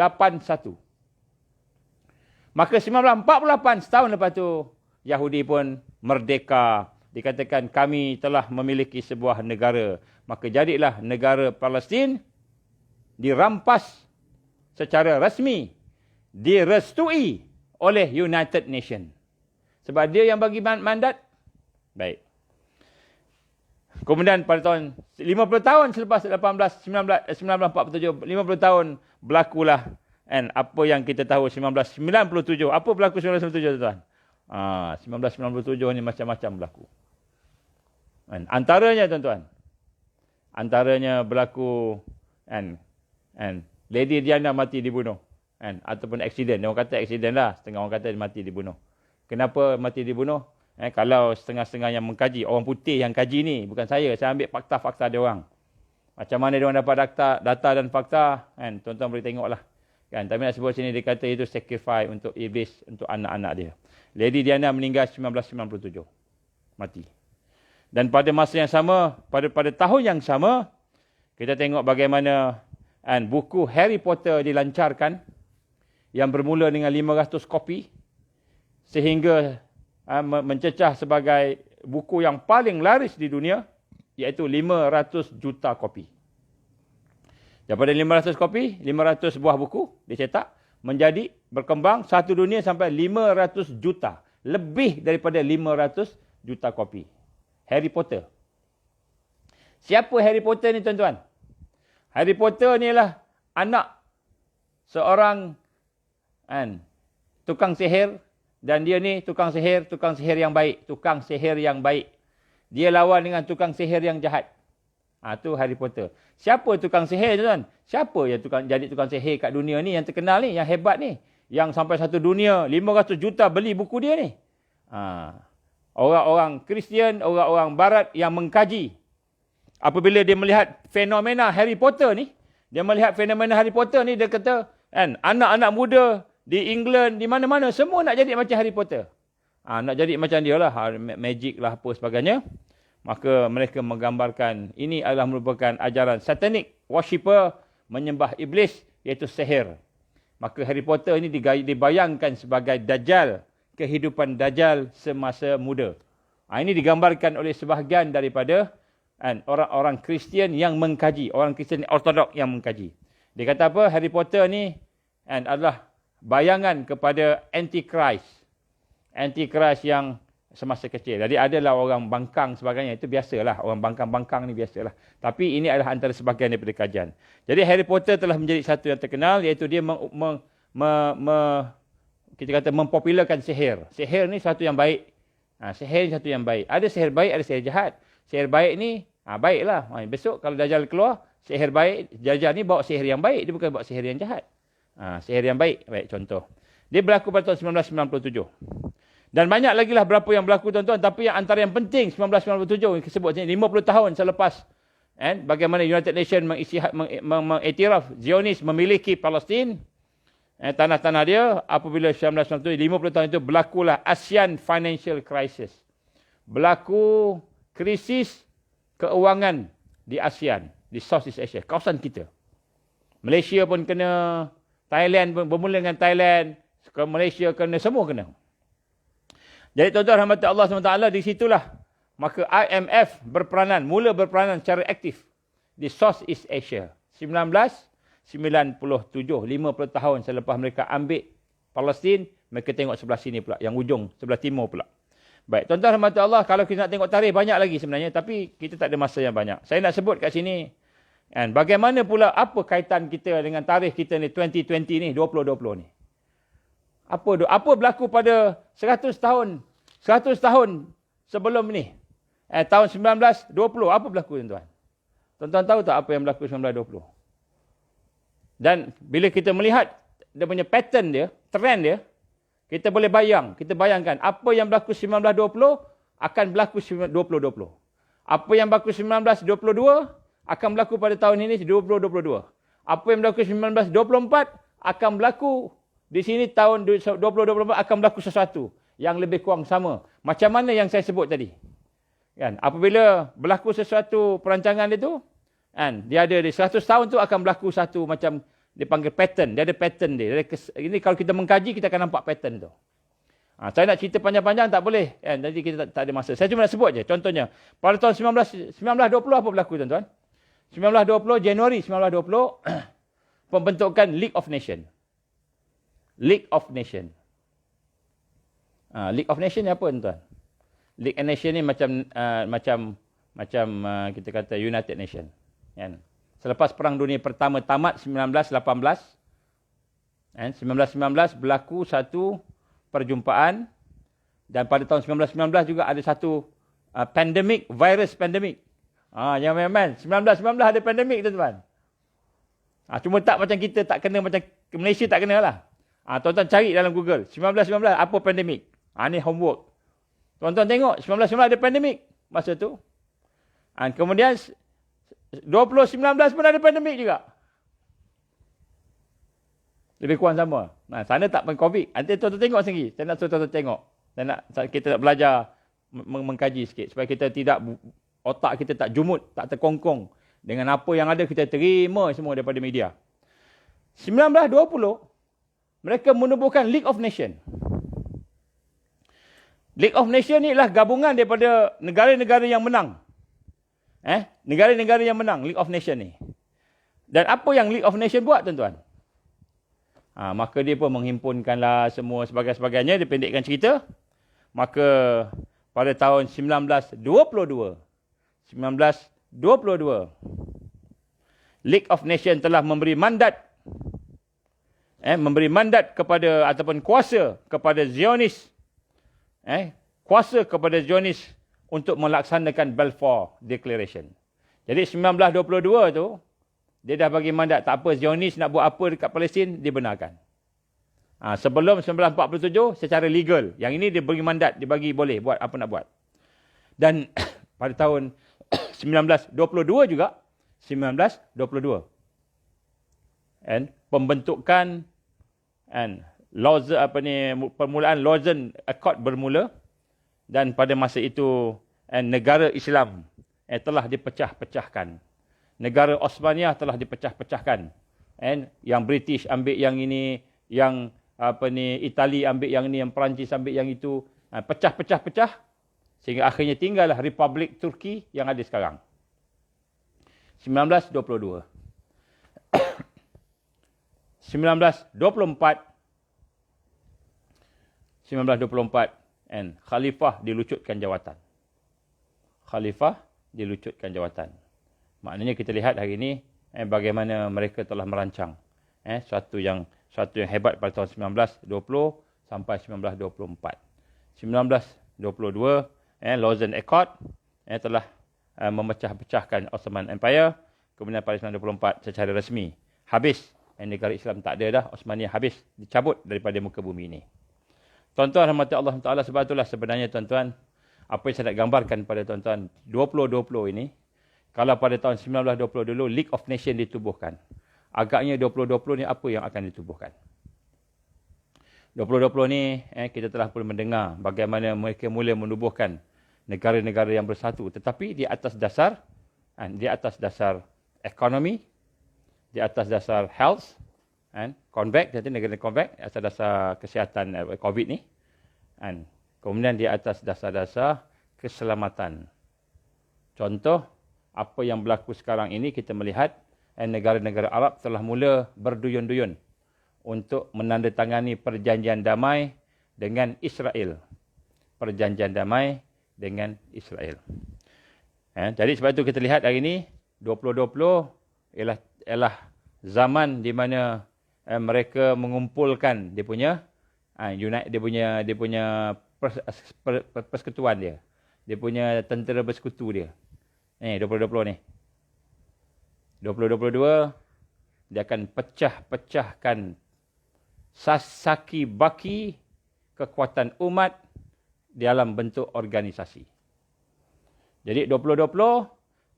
Maka 1948, setahun lepas tu, Yahudi pun merdeka. Dikatakan kami telah memiliki sebuah negara. Maka jadilah negara Palestin dirampas secara rasmi, direstui oleh United Nations. Sebab dia yang bagi mandat. Baik. Kemudian pada tahun 50 tahun selepas 1947, 50 tahun berlakulah apa yang kita tahu 1997. Apa berlaku 1997 tuan? 1997 ni macam-macam berlaku. Antaranya tuan-tuan, antaranya berlaku Lady Diana mati dibunuh, ataupun aksiden. Orang kata aksiden lah, setengah orang kata mati dibunuh. Kenapa mati dibunuh? Kalau setengah-setengah yang mengkaji, orang putih yang kaji ni, bukan saya ambil fakta-fakta dia orang. Macam mana dia orang dapat data dan fakta, tuan-tuan boleh tengoklah. Tapi nak sebut sini dia kata itu sacrifice untuk iblis, untuk anak-anak dia. Lady Diana meninggal 1997. Mati. Dan pada masa yang sama, pada tahun yang sama, kita tengok bagaimana buku Harry Potter dilancarkan yang bermula dengan 500 kopi sehingga mencecah sebagai buku yang paling laris di dunia, iaitu 500 juta kopi. Daripada 500 kopi, 500 buah buku dicetak, menjadi berkembang satu dunia sampai 500 juta. Lebih daripada 500 juta kopi. Harry Potter. Siapa Harry Potter ni tuan-tuan? Harry Potter ni lah anak seorang tukang sihir. Dan dia ni tukang sihir yang baik. Tukang sihir yang baik. Dia lawan dengan tukang sihir yang jahat. Tu Harry Potter. Siapa tukang sihir tuan? Siapa yang jadi tukang sihir kat dunia ni yang terkenal ni, yang hebat ni? Yang sampai satu dunia 500 juta beli buku dia ni. Orang-orang Kristian, orang-orang Barat yang mengkaji. Apabila dia melihat fenomena Harry Potter ni, dia kata, anak-anak muda di England, di mana-mana, semua nak jadi macam Harry Potter. Nak jadi macam dia lah, magic lah, apa sebagainya. Maka mereka menggambarkan ini adalah merupakan ajaran satanik, worshipper, menyembah iblis, iaitu sihir. Maka Harry Potter ini dibayangkan sebagai Dajjal, kehidupan Dajjal semasa muda. Ini digambarkan oleh sebahagian daripada orang-orang Kristian yang mengkaji, orang Kristian Ortodok yang mengkaji. Dia kata apa? Harry Potter ni adalah bayangan kepada Antichrist. Antichrist yang semasa kecil. Jadi adalah orang bangkang sebagainya. Itu biasalah. Orang bangkang-bangkang ni biasalah. Tapi ini adalah antara sebahagian daripada kajian. Jadi Harry Potter telah menjadi satu yang terkenal, iaitu dia kita kata mempopularkan sihir. Sihir ni satu yang baik. Sihir ni satu yang baik. Ada sihir baik, ada sihir jahat. Sihir baik ni, baiklah. Besok kalau Dajjal keluar, sihir baik, Dajjal ni bawa sihir yang baik. Dia bukan bawa sihir yang jahat. Sihir yang baik. Baik, contoh. Dia berlaku pada tahun 1997. Dan banyak lagi lah berapa yang berlaku tuan-tuan. Tapi yang antara yang penting 1997 yang disebut sini 50 tahun selepas bagaimana United Nations mengiktiraf Zionis memiliki Palestin, tanah-tanah dia. Apabila 1997, 50 tahun itu berlakulah ASEAN Financial Crisis. Berlaku krisis keuangan di ASEAN, di Southeast Asia, kawasan kita. Malaysia pun kena, Thailand pun bermula dengan Thailand, Malaysia kena, semua kena. Jadi tuan-tuan rahmati Allah SWT, di situlah maka IMF mula berperanan secara aktif di Southeast Asia. 1997, 50 tahun selepas mereka ambil Palestin, mereka tengok sebelah sini pula, yang ujung, sebelah timur pula. Baik, tuan-tuan rahmati Allah, kalau kita nak tengok tarikh banyak lagi sebenarnya, tapi kita tak ada masa yang banyak. Saya nak sebut kat sini, and bagaimana pula, apa kaitan kita dengan tarikh kita ni, 2020 ni, 2020 ni. Apa berlaku pada 100 tahun sebelum ni? Tahun 1920, apa berlaku tuan-tuan? Tuan-tuan tahu tak apa yang berlaku 1920? Dan bila kita melihat dia punya pattern dia, trend dia, kita boleh bayangkan apa yang berlaku 1920 akan berlaku 2020. Apa yang berlaku 1922 akan berlaku pada tahun ini 2022. Apa yang berlaku 1924 akan berlaku di sini tahun 2024 akan berlaku sesuatu yang lebih kurang sama. Macam mana yang saya sebut tadi? Kan? Apabila berlaku sesuatu perancangan itu, kan? Dia ada di 100 tahun tu akan berlaku satu macam dipanggil pattern. Dia ada pattern dia. Ini kalau kita mengkaji, kita akan nampak pattern tu. Saya nak cerita panjang-panjang tak boleh. Kan? Jadi kita tak ada masa. Saya cuma nak sebut je. Contohnya, pada tahun 1920 apa berlaku tuan-tuan? 1920, Januari 1920, pembentukan League of Nations. League of Nations. League of Nations ni apa tuan-tuan? League of Nations ni macam kita kata United Nations. Kan? Selepas Perang Dunia Pertama tamat 1918, 1919 berlaku satu perjumpaan, dan pada tahun 1919 juga ada satu virus pandemik. Yang memang 1919 ada pandemik tuan-tuan. Cuma tak macam kita tak kena, macam Malaysia tak kena lah. Tuan-tuan cari dalam Google, 1919 apa pandemik? Ni homework. Tuan-tuan tengok, 1919 ada pandemik masa tu. Kemudian 2019 pun ada pandemik juga. Lebih kurang sama. Sana tak COVID. Nanti tuan-tuan tengok sendiri. Saya nak tuan-tuan tengok. Kita nak belajar mengkaji sikit. Supaya kita tidak, otak kita tak jumut, tak terkongkong. Dengan apa yang ada, kita terima semua daripada media. 1920, mereka menubuhkan League of Nations. League of Nations ni ialah gabungan daripada negara-negara yang menang. Negara-negara yang menang, League of Nations ni. Dan apa yang League of Nations buat tuan-tuan? Maka dia pun menghimpunkanlah semua sebagainya, dipendekkan cerita. Maka pada tahun 1922, League of Nations telah memberi mandat kepada, ataupun kuasa kepada Zionis, kuasa kepada Zionis untuk melaksanakan Balfour Declaration. Jadi 1922 tu, dia dah bagi mandat, tak apa Zionis nak buat apa dekat Palestin, dibenarkan. Sebelum 1947, secara legal. Yang ini dia bagi mandat, dia bagi boleh buat apa nak buat. Dan pada tahun 1922 juga, 1922. Pembentukan permulaan Lausanne Accord bermula, dan pada masa itu negara Islam telah dipecah-pecahkan. Negara Osmania telah dipecah-pecahkan. Yang British ambil yang ini, yang Itali ambil yang ini, yang Perancis ambil yang itu, pecah-pecah-pecah, sehingga akhirnya tinggallah Republik Turki yang ada sekarang. 1922. 1924, Khalifah dilucutkan jawatan. Maknanya kita lihat hari ini bagaimana mereka telah merancang suatu yang hebat pada tahun 1920 sampai 1924. 1922 Lausanne Accord telah memecah-pecahkan Ottoman Empire. Kemudian pada 1924 secara rasmi habis, negara Islam tak ada dah, Osmania habis, dicabut daripada muka bumi ini. Tuan-tuan rahmati Allah Taala, sebab itulah sebenarnya tuan-tuan, apa yang saya nak gambarkan pada tuan-tuan, 2020 ini, kalau pada tahun 1920 dulu League of Nations ditubuhkan, agaknya 2020 ni apa yang akan ditubuhkan? 2020 ni kita telah pun mendengar bagaimana mereka mula menubuhkan negara-negara yang bersatu, tetapi di atas dasar ekonomi, di atas dasar health, CONVAC, nanti negara CONVAC, atas dasar kesihatan COVID ni, Kemudian di atas dasar-dasar keselamatan. Contoh, apa yang berlaku sekarang ini kita melihat negara-negara Arab telah mula berduyun-duyun untuk menandatangani perjanjian damai dengan Israel. Perjanjian damai dengan Israel. Jadi sebab itu kita lihat hari ini 2020 ialah zaman di mana mereka mengumpulkan dia punya persekutuan dia. Dia punya tentera bersekutu dia. 2020 ni. 2022 dia akan pecah-pecahkan sasaki baki kekuatan umat dalam bentuk organisasi. Jadi 2020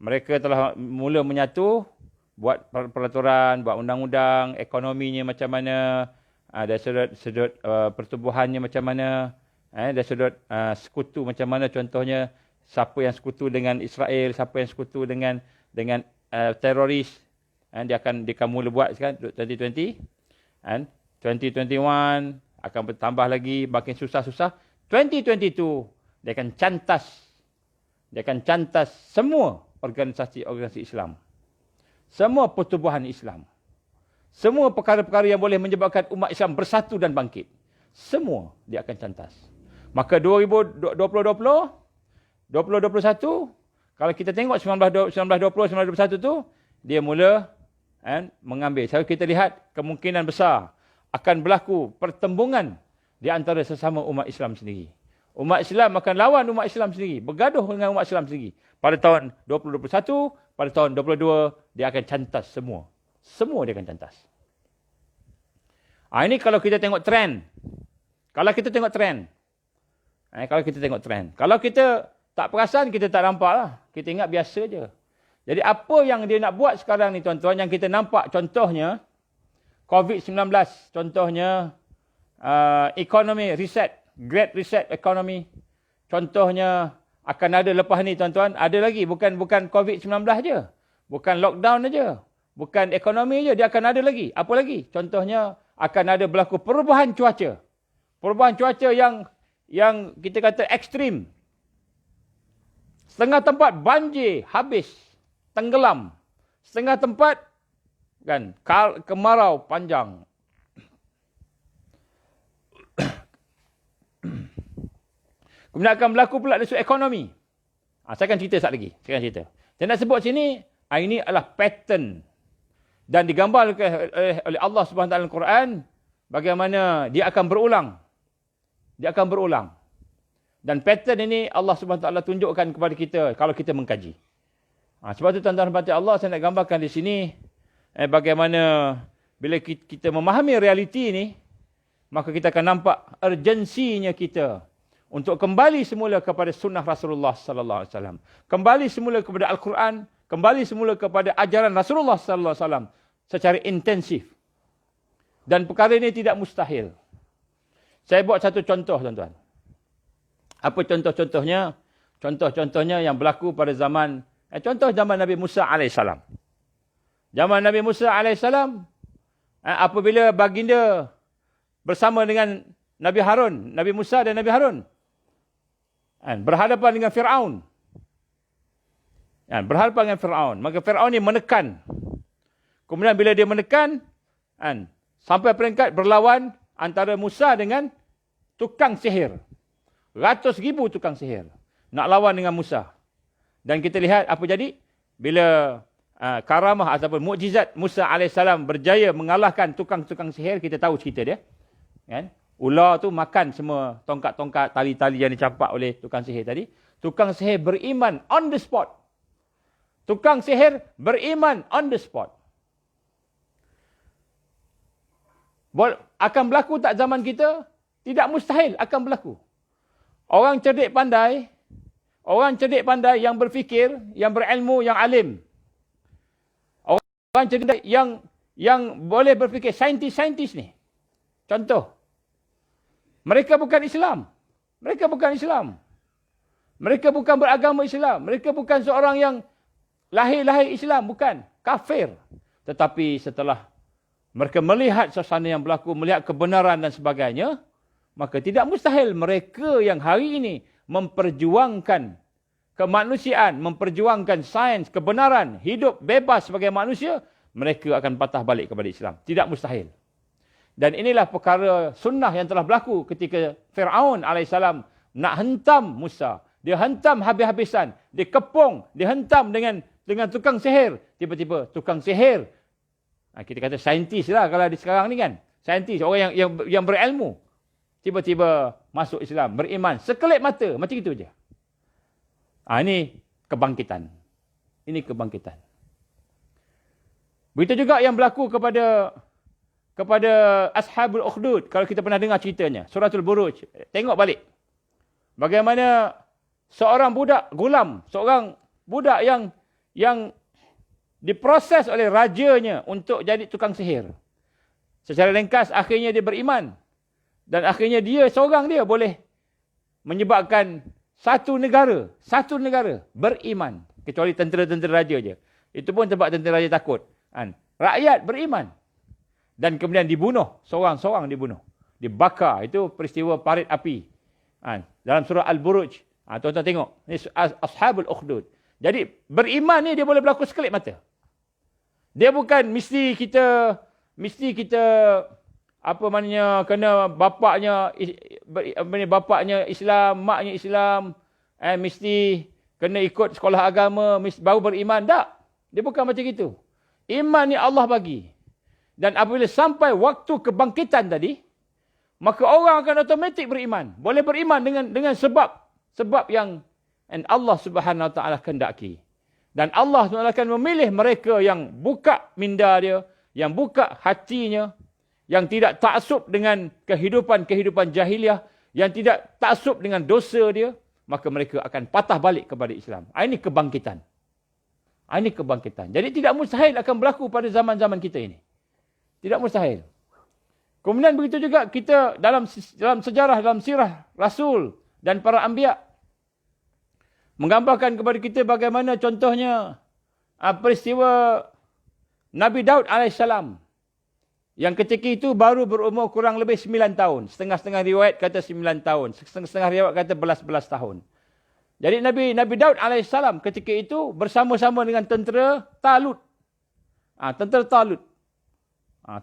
mereka telah mula menyatu, buat peraturan, buat undang-undang, ekonominya macam mana, dari sudut pertubuhannya macam mana, dari sudut sekutu macam mana, contohnya siapa yang sekutu dengan Israel, siapa yang sekutu dengan teroris. Dia akan mula buat sekarang 2020. 2021 akan bertambah lagi, makin susah-susah. 2022 dia akan cantas semua organisasi Islam. Semua pertubuhan Islam. Semua perkara-perkara yang boleh menyebabkan umat Islam bersatu dan bangkit. Semua dia akan cantas. Maka 2020, 2021, kalau kita tengok 1920, 1921 tu, dia mula mengambil. Kalau kita lihat kemungkinan besar akan berlaku pertembungan di antara sesama umat Islam sendiri. Umat Islam akan lawan umat Islam sendiri. Bergaduh dengan umat Islam sendiri. Pada tahun 2021, pada tahun 2022, dia akan cantas semua. Semua dia akan cantas. Ini kalau kita tengok trend. Kalau kita tengok trend. Kalau kita tak perasan, kita tak nampak lah. Kita ingat biasa je. Jadi apa yang dia nak buat sekarang ni tuan-tuan, yang kita nampak contohnya, COVID-19, contohnya economy reset, great reset economy. Contohnya akan ada lepas ni tuan-tuan, ada lagi, bukan COVID-19 je. Bukan lockdown aja. Bukan ekonomi je, dia akan ada lagi. Apa lagi? Contohnya akan ada berlaku perubahan cuaca. Perubahan cuaca yang kita kata ekstrim. Setengah tempat banjir, habis, tenggelam. Setengah tempat kemarau panjang. Kemudian akan berlaku pula dari sudut ekonomi. Saya akan cerita sekali lagi. Saya nak sebut sini, ini adalah pattern. Dan digambarkan oleh Allah SWT dalam Quran, bagaimana dia akan berulang. Dia akan berulang. Dan pattern ini Allah SWT tunjukkan kepada kita kalau kita mengkaji. Sebab itu tuan-tuan hadirin Allah, saya nak gambarkan di sini bagaimana bila kita memahami realiti ini, maka kita akan nampak urgensinya kita untuk kembali semula kepada sunnah Rasulullah sallallahu alaihi wasallam. Kembali semula kepada Al-Quran, kembali semula kepada ajaran Rasulullah sallallahu alaihi wasallam secara intensif. Dan perkara ini tidak mustahil. Saya buat satu contoh tuan-tuan. Apa contoh-contohnya? Contoh-contohnya yang berlaku pada zaman Nabi Musa alaihissalam. Zaman Nabi Musa alaihissalam, apabila baginda bersama dengan Nabi Harun, Nabi Musa dan Nabi Harun, berhadapan dengan Fir'aun. Maka Fir'aun ni menekan. Kemudian bila dia menekan, sampai peringkat berlawan antara Musa dengan tukang sihir. Ratus ribu tukang sihir nak lawan dengan Musa. Dan kita lihat apa jadi bila karamah ataupun mukjizat Musa AS berjaya mengalahkan tukang-tukang sihir. Kita tahu cerita dia. Ular tu makan semua tongkat-tongkat, tali-tali yang dicampak oleh tukang sihir tadi. Tukang sihir beriman on the spot. Tukang sihir beriman on the spot. Akan berlaku tak zaman kita? Tidak mustahil akan berlaku. Orang cerdik pandai yang berfikir, yang berilmu, yang alim. Orang cerdik yang boleh berfikir, saintis-saintis ni. Contoh, mereka bukan Islam. Mereka bukan beragama Islam. Mereka bukan seorang yang lahir Islam. Bukan. Kafir. Tetapi setelah mereka melihat suasana yang berlaku, melihat kebenaran dan sebagainya, maka tidak mustahil mereka yang hari ini memperjuangkan kemanusiaan, memperjuangkan sains, kebenaran, hidup bebas sebagai manusia, mereka akan patah balik kepada Islam. Tidak mustahil. Dan inilah perkara sunnah yang telah berlaku ketika Fir'aun AS nak hentam Musa. Dia hentam habis-habisan. Dia kepung, dia hentam dengan tukang sihir. Tiba-tiba tukang sihir, kita kata saintis lah kalau di sekarang ni kan. Saintis, orang yang berilmu. Tiba-tiba masuk Islam, beriman. Sekelip mata, macam itu je. Ini kebangkitan. Ini kebangkitan. Begitu juga yang berlaku kepada Ashabul Ukhdud. Kalau kita pernah dengar ceritanya. Suratul Buruj. Tengok balik. Bagaimana seorang budak gulam. Seorang budak yang diproses oleh rajanya untuk jadi tukang sihir. Secara ringkas, akhirnya dia beriman. Dan akhirnya dia, seorang dia boleh menyebabkan satu negara beriman. Kecuali tentera-tentera raja je. Itu pun sebab tentera raja takut. Rakyat beriman. Dan kemudian dibunuh. Seorang-seorang dibunuh. Dibakar. Itu peristiwa parit api. Dalam surah Al-Buruj. Tuan-tuan tengok. Ini Ashabul Ukhdud. Jadi beriman ni dia boleh berlaku sekelip mata. Dia bukan mesti kita apa maknanya kena bapaknya Islam, maknya Islam, mesti kena ikut sekolah agama, baru beriman. Tak. Dia bukan macam itu. Iman ni Allah bagi. Dan apabila sampai waktu kebangkitan tadi, maka orang akan automatik beriman. Boleh beriman dengan sebab yang Allah Subhanahu Wa Taala kehendaki. Dan Allah SWT akan memilih mereka yang buka minda dia, yang buka hatinya, yang tidak taksub dengan kehidupan jahiliah, yang tidak taksub dengan dosa dia, maka mereka akan patah balik kepada Islam. Ini kebangkitan. Ini kebangkitan. Jadi tidak mustahil akan berlaku pada zaman-zaman kita ini. Tidak mustahil. Kemudian begitu juga kita dalam sejarah, dalam sirah Rasul dan para anbiya, menggambarkan kepada kita bagaimana contohnya peristiwa Nabi Daud AS. Yang ketika itu baru berumur kurang lebih 9 tahun. Setengah-setengah riwayat kata 9 tahun. Setengah-setengah riwayat kata belas-belas tahun. Jadi Nabi Daud AS ketika itu bersama-sama dengan tentera Talut. Tentera Talut.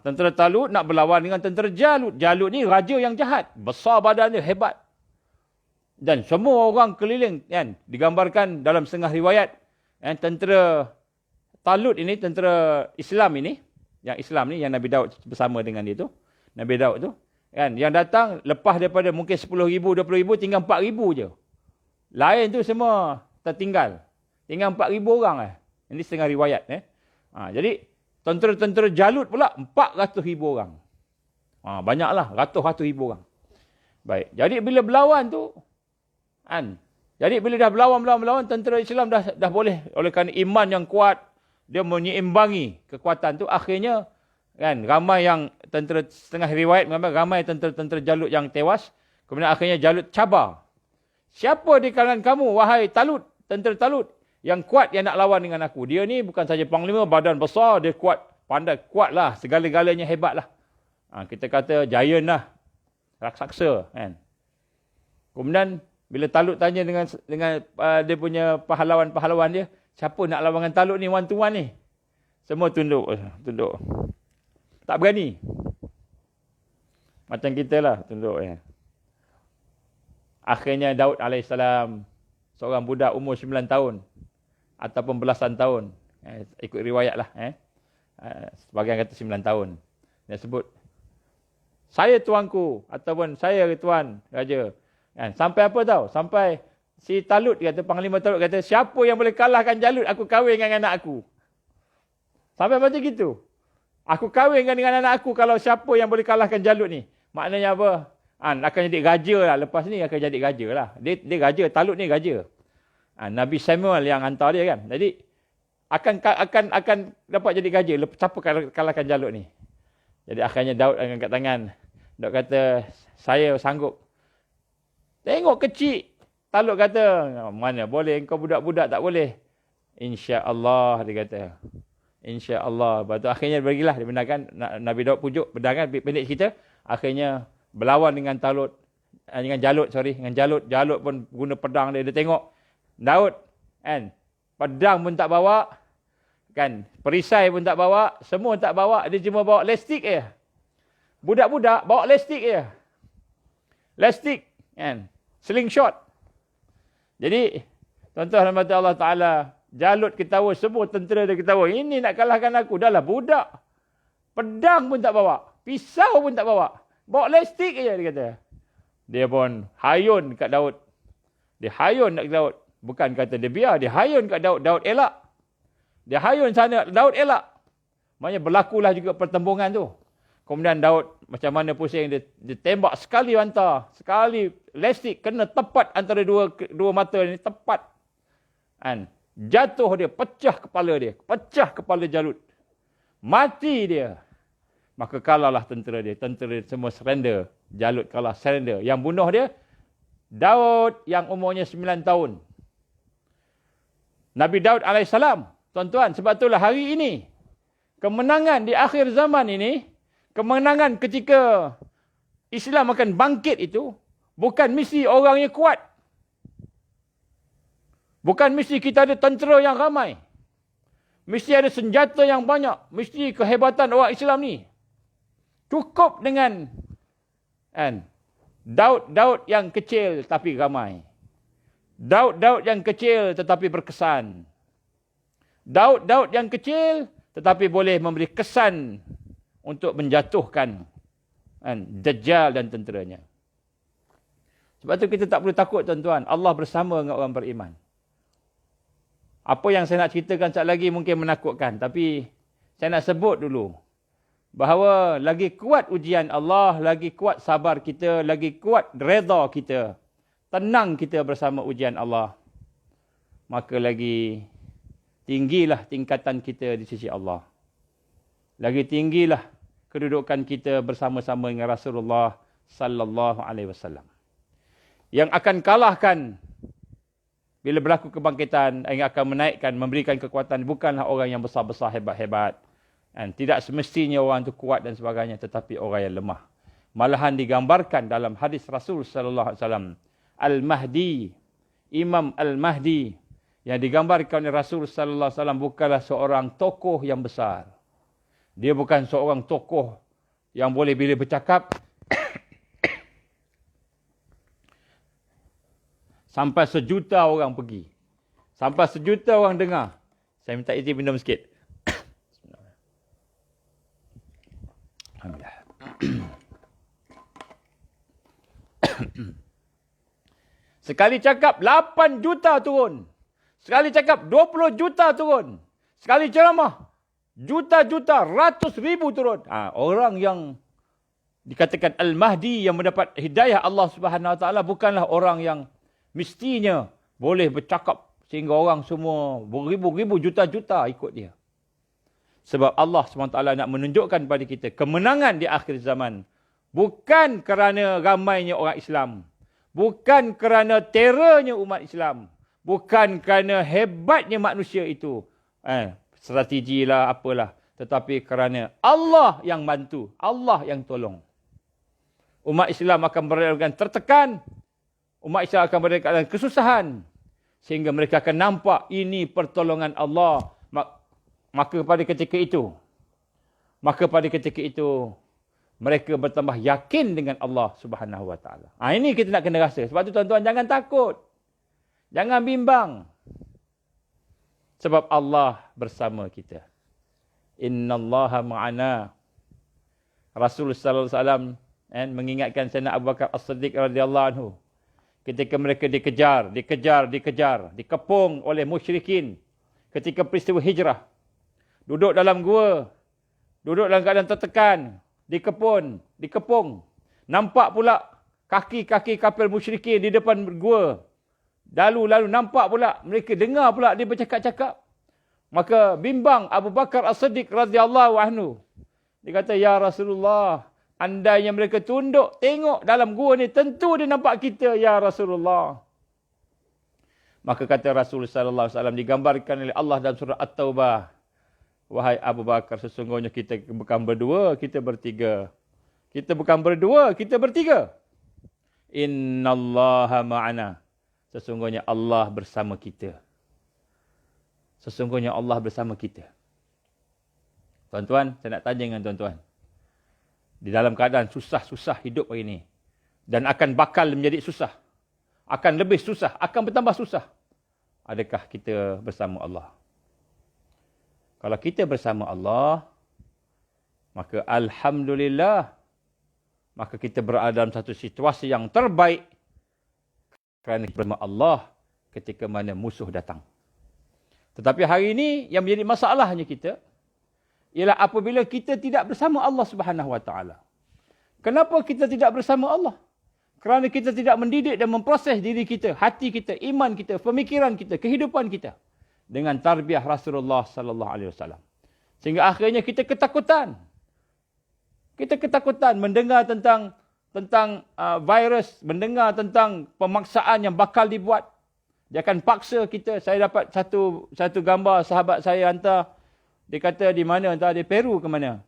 Tentera Talut nak berlawan dengan tentera Jalut. Jalut ni raja yang jahat. Besar badan dia, hebat. Dan semua orang keliling kan, digambarkan dalam setengah riwayat. Tentera Talut ini, tentera Islam ini. Yang Islam ni, yang Nabi Daud bersama dengan dia tu. Nabi Daud tu. Kan, yang datang lepas daripada mungkin 10,000, 20,000, tinggal 4,000 je. Lain tu semua tertinggal. Tinggal 4,000 orang lah. Ini setengah riwayat. Jadi, tentera-tentera Jalut pula 400,000 orang. Banyaklah, ratus-ratus ribu orang. Baik, jadi bila berlawan tu, jadi bila dah berlawan, tentera Islam dah boleh, oleh kerana iman yang kuat, dia menyeimbangi kekuatan tu, akhirnya kan ramai yang tentera, setengah riwayat ramai tentera-tentera Jalut yang tewas. Kemudian akhirnya Jalut cabar. Siapa di kalangan kamu, wahai Talut, tentera Talut, yang kuat yang nak lawan dengan aku? Dia ni bukan saja panglima, badan besar, dia kuat, pandai, kuat lah, segala-galanya hebat lah. Kita kata giant lah, raksasa kan. Kemudian bila Talut tanya dengan dia punya pahlawan-pahlawan dia, siapa nak lawan dengan Talut ni, one to one ni? Semua tunduk. Tak berani. Macam kita lah, tunduk. Akhirnya Daud AS, seorang budak umur 9 tahun, ataupun belasan tahun, ikut riwayat lah. Sebagian kata 9 tahun. Dia sebut, saya tuanku, ataupun saya tuan raja. Sampai apa tahu? Sampai si Talut kata, panglima Talut kata, siapa yang boleh kalahkan Jalut, aku kahwin dengan anak aku. Sampai macam gitu. Aku kahwin dengan anak aku kalau siapa yang boleh kalahkan Jalut ni. Maknanya apa? Akan jadi raja lah. Lepas ni akan jadi raja lah. Dia raja, Talut ni raja. Nabi Samuel yang hantar dia kan. Jadi akan dapat jadi raja. Siapa kalahkan Jalut ni? Jadi akhirnya Daud angkat tangan. Daud kata, saya sanggup. Tengok kecil. Talut kata, mana boleh, engkau budak-budak tak boleh. InsyaAllah, dia kata. InsyaAllah. Lepas tu akhirnya bagilah, dia benarkan. Nabi Daud pujuk, benarkan, pendek cerita. Akhirnya berlawan dengan Talut. dengan Jalut, dengan Jalut pun guna pedang dia. Dia tengok Daud, kan, pedang pun tak bawa, kan, perisai pun tak bawa, semua tak bawa, dia cuma bawa lestik je. Budak-budak bawa lestik je. Lestik, kan, slingshot. Jadi, tuan-tuan rahmat Allah Ta'ala, Jalut ketawa, semua tentera dia ketawa, ini nak kalahkan aku, dah lah budak. Pedang pun tak bawa, pisau pun tak bawa. Bawa lestik je, dia kata. Dia pun hayun kat Daud. Dia hayun kat Daud. Bukan kata dia biar, dia hayun kat Daud. Daud elak. Dia hayun sana, Daud elak. Maknanya berlakulah juga pertembungan tu. Kemudian Daud macam mana pusing, dia tembak sekali hantar, sekali lestik kena tepat antara dua mata ni, tepat. Kan? Jatuh dia, pecah kepala Jalut. Mati dia. Maka kalahlah tentera dia. Tentera dia semua surrender. Jalut kalah, surrender. Yang bunuh dia, Daud yang umurnya 9 tahun. Nabi Daud AS. Tuan-tuan, sebab itulah hari ini, kemenangan di akhir zaman ini, kemenangan ketika Islam akan bangkit itu, bukan mesti orang yang kuat. Bukan mesti kita ada tentera yang ramai. Mesti ada senjata yang banyak. Mesti kehebatan orang Islam ni. Cukup dengan Daud yang kecil tapi ramai. Daud yang kecil tetapi berkesan. Daud yang kecil tetapi boleh memberi kesan untuk menjatuhkan Dajjal dan tenteranya. Sebab tu kita tak perlu takut, tuan-tuan. Allah bersama dengan orang beriman. Apa yang saya nak ceritakan sekejap lagi mungkin menakutkan. Tapi saya nak sebut dulu. Bahawa lagi kuat ujian Allah, lagi kuat sabar kita, lagi kuat redha kita. Tenang kita bersama ujian Allah. Maka lagi tinggilah tingkatan kita di sisi Allah. Lagi tinggilah kedudukan kita bersama-sama dengan Rasulullah sallallahu alaihi wasallam. Yang akan kalahkan bila berlaku kebangkitan, yang akan menaikkan, memberikan kekuatan, bukanlah orang yang besar-besar, hebat-hebat. Tidak semestinya orang itu kuat dan sebagainya, tetapi orang yang lemah. Malahan digambarkan dalam hadis Rasul sallallahu alaihi wasallam, Al-Mahdi, Imam Al-Mahdi, yang digambarkan oleh Rasul sallallahu alaihi wasallam bukanlah seorang tokoh yang besar. Dia bukan seorang tokoh yang boleh bila bercakap sampai 1 juta orang pergi. Sampai 1 juta orang dengar. Saya minta izin minum sikit. Alhamdulillah. Sekali cakap 8 juta turun. Sekali cakap 20 juta turun. Sekali ceramah juta-juta, ratus ribu turun. Orang yang dikatakan Al-Mahdi yang mendapat hidayah Allah Subhanahu Wa Taala bukanlah orang yang mestinya boleh bercakap sehingga orang semua beribu-ribu, juta-juta ikut dia. Sebab Allah SWT nak menunjukkan kepada kita kemenangan di akhir zaman. Bukan kerana ramainya orang Islam. Bukan kerana terornya umat Islam. Bukan kerana hebatnya manusia itu. Strategi lah, apalah. Tetapi kerana Allah yang bantu. Allah yang tolong. Umat Islam akan berada dalam tertekan. Umat Islam akan berada dalam kesusahan. Sehingga mereka akan nampak ini pertolongan Allah. Maka pada ketika itu, mereka bertambah yakin dengan Allah Subhanahu Wa Taala. Ini kita nak kena rasa. Sebab tu tuan-tuan jangan takut. Jangan bimbang. Sebab Allah bersama kita. Innallaha ma'ana. Rasul sallallahu alaihi wasallam mengingatkan Sayyidina Abu Bakar As-Siddiq radhiyallahu anhu. Ketika mereka dikejar, dikepung oleh musyrikin ketika peristiwa hijrah. Duduk dalam gua, duduk dalam keadaan tertekan, dikepung. Nampak pula kaki-kaki kapal musyrikin di depan gua. Lalu nampak pula, mereka dengar pula dia bercakap-cakap. Maka bimbang Abu Bakar As-Siddiq radhiyallahu anhu. Dia kata, "Ya Rasulullah, andainya mereka tunduk tengok dalam gua ni, tentu dia nampak kita, ya Rasulullah." Maka kata Rasul sallallahu alaihi wasallam, digambarkan oleh Allah dalam surah At-Taubah, "Wahai Abu Bakar, sesungguhnya kita bukan berdua, kita bertiga. Kita bukan berdua, kita bertiga. Innallaha ma'ana. Sesungguhnya Allah bersama kita. Sesungguhnya Allah bersama kita. Tuan-tuan, saya nak tanya dengan tuan-tuan. Di dalam keadaan susah-susah hidup hari ini. Dan akan bakal menjadi susah. Akan lebih susah. Akan bertambah susah. Adakah kita bersama Allah? Kalau kita bersama Allah, maka Alhamdulillah, maka kita berada dalam satu situasi yang terbaik kerana bersama Allah ketika mana musuh datang. Tetapi hari ini yang menjadi masalahnya kita ialah apabila kita tidak bersama Allah Subhanahu Wa Taala. Kenapa kita tidak bersama Allah? Kerana kita tidak mendidik dan memproses diri kita, hati kita, iman kita, pemikiran kita, kehidupan kita dengan tarbiyah Rasulullah sallallahu alaihi wasallam. Sehingga akhirnya kita ketakutan. Kita ketakutan mendengar tentang virus, mendengar tentang pemaksaan yang bakal dibuat. Dia akan paksa kita. Saya dapat satu gambar sahabat saya hantar. Dia kata di mana, entah di Peru ke mana.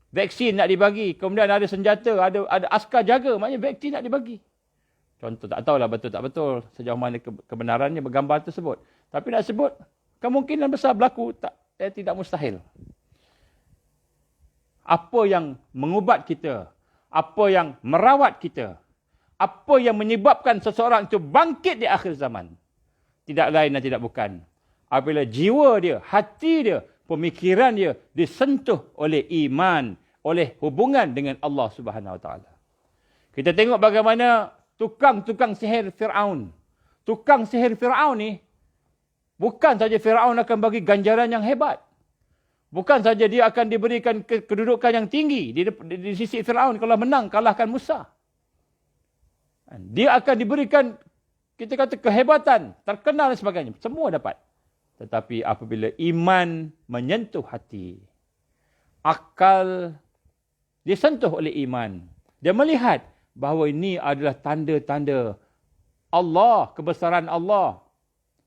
Vaksin nak dibagi. Kemudian ada senjata, ada askar jaga. Maknanya vaksin nak dibagi. Contoh, tak tahulah betul tak betul. Sejauh mana kebenarannya bergambar tersebut. Tapi nak sebut, kemungkinan besar berlaku. Tidak mustahil. Apa yang mengubat kita, apa yang merawat kita, apa yang menyebabkan seseorang itu bangkit di akhir zaman. Tidak lain dan tidak bukan. Apabila jiwa dia, hati dia, pemikiran dia disentuh oleh iman, oleh hubungan dengan Allah Subhanahu Wa Taala. Kita tengok bagaimana tukang-tukang sihir Firaun. Tukang sihir Firaun ni, bukan saja Firaun akan bagi ganjaran yang hebat. Bukan saja dia akan diberikan kedudukan yang tinggi di sisi Firaun kalau menang kalahkan Musa. Dia akan diberikan, kita kata, kehebatan, terkenal dan sebagainya. Semua dapat. Tetapi apabila iman menyentuh hati, akal disentuh oleh iman, dia melihat bahawa ini adalah tanda-tanda Allah, kebesaran Allah.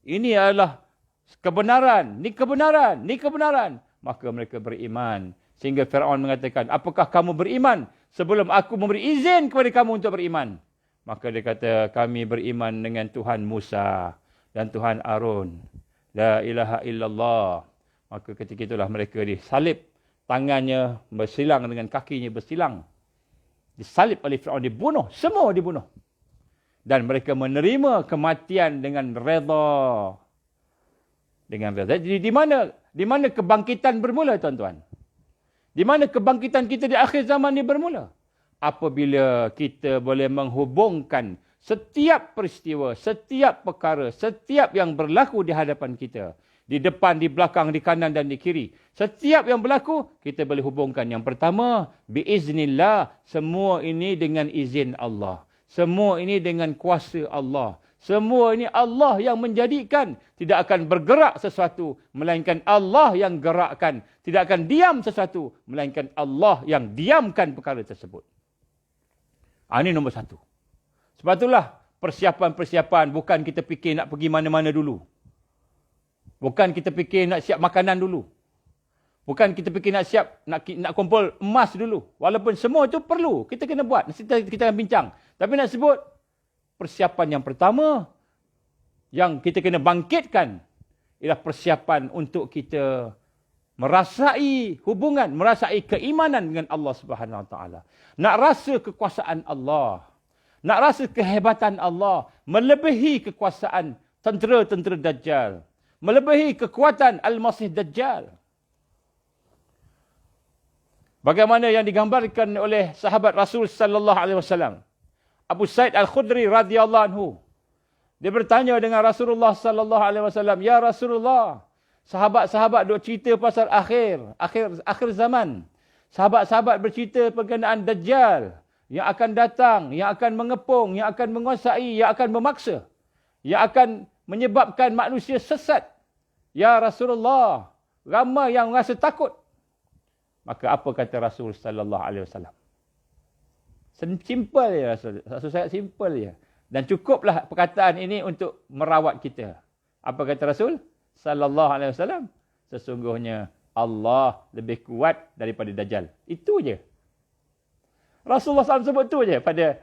Ini adalah kebenaran, ni kebenaran, ni kebenaran. Maka mereka beriman. Sehingga Firaun mengatakan, apakah kamu beriman sebelum aku memberi izin kepada kamu untuk beriman? Maka dia kata, kami beriman dengan Tuhan Musa dan Tuhan Harun. La ilaha illallah. Maka ketika itulah mereka disalib. Tangannya bersilang dengan kakinya bersilang. Disalib oleh Firaun, dibunuh. Semua dibunuh. Dan mereka menerima kematian dengan redha. Dengan redha. Jadi di mana kebangkitan bermula, tuan-tuan? Di mana kebangkitan kita di akhir zaman ini bermula? Apabila kita boleh menghubungkan setiap peristiwa, setiap perkara, setiap yang berlaku di hadapan kita. Di depan, di belakang, di kanan dan di kiri. Setiap yang berlaku, kita boleh hubungkan. Yang pertama, biiznillah. Semua ini dengan izin Allah. Semua ini dengan kuasa Allah. Semua ini Allah yang menjadikan. Tidak akan bergerak sesuatu, melainkan Allah yang gerakkan. Tidak akan diam sesuatu, melainkan Allah yang diamkan perkara tersebut. Ini nombor satu. Sebab itulah persiapan-persiapan, bukan kita fikir nak pergi mana-mana dulu. Bukan kita fikir nak siap makanan dulu. Bukan kita fikir nak siap, nak kumpul emas dulu. Walaupun semua itu perlu, kita kena buat. Kita akan bincang. Tapi nak sebut, persiapan yang pertama yang kita kena bangkitkan ialah persiapan untuk kita merasai hubungan, merasai keimanan dengan Allah Subhanahu Wa Taala. Nak rasa kekuasaan Allah, nak rasa kehebatan Allah melebihi kekuasaan tentera-tentera Dajjal, melebihi kekuatan Al-Masih Dajjal. Bagaimana yang digambarkan oleh sahabat Rasul sallallahu alaihi wasallam. Abu Sa'id Al-Khudri radhiyallahu anhu. Dia bertanya dengan Rasulullah sallallahu alaihi wasallam, "Ya Rasulullah, sahabat-sahabat duk cerita pasal akhir zaman. Sahabat-sahabat bercerita berkenaan Dajjal yang akan datang, yang akan mengepung, yang akan menguasai, yang akan memaksa, yang akan menyebabkan manusia sesat. Ya Rasulullah, ramai yang rasa takut." Maka apa kata Rasul sallallahu alaihi wasallam? Simple je Rasul saya, simple je. Dan cukuplah perkataan ini untuk merawat kita. Apa kata Rasul sallallahu alaihi wasallam? Sesungguhnya Allah lebih kuat daripada Dajjal. Itu je. Rasulullah SAW sebut tu je pada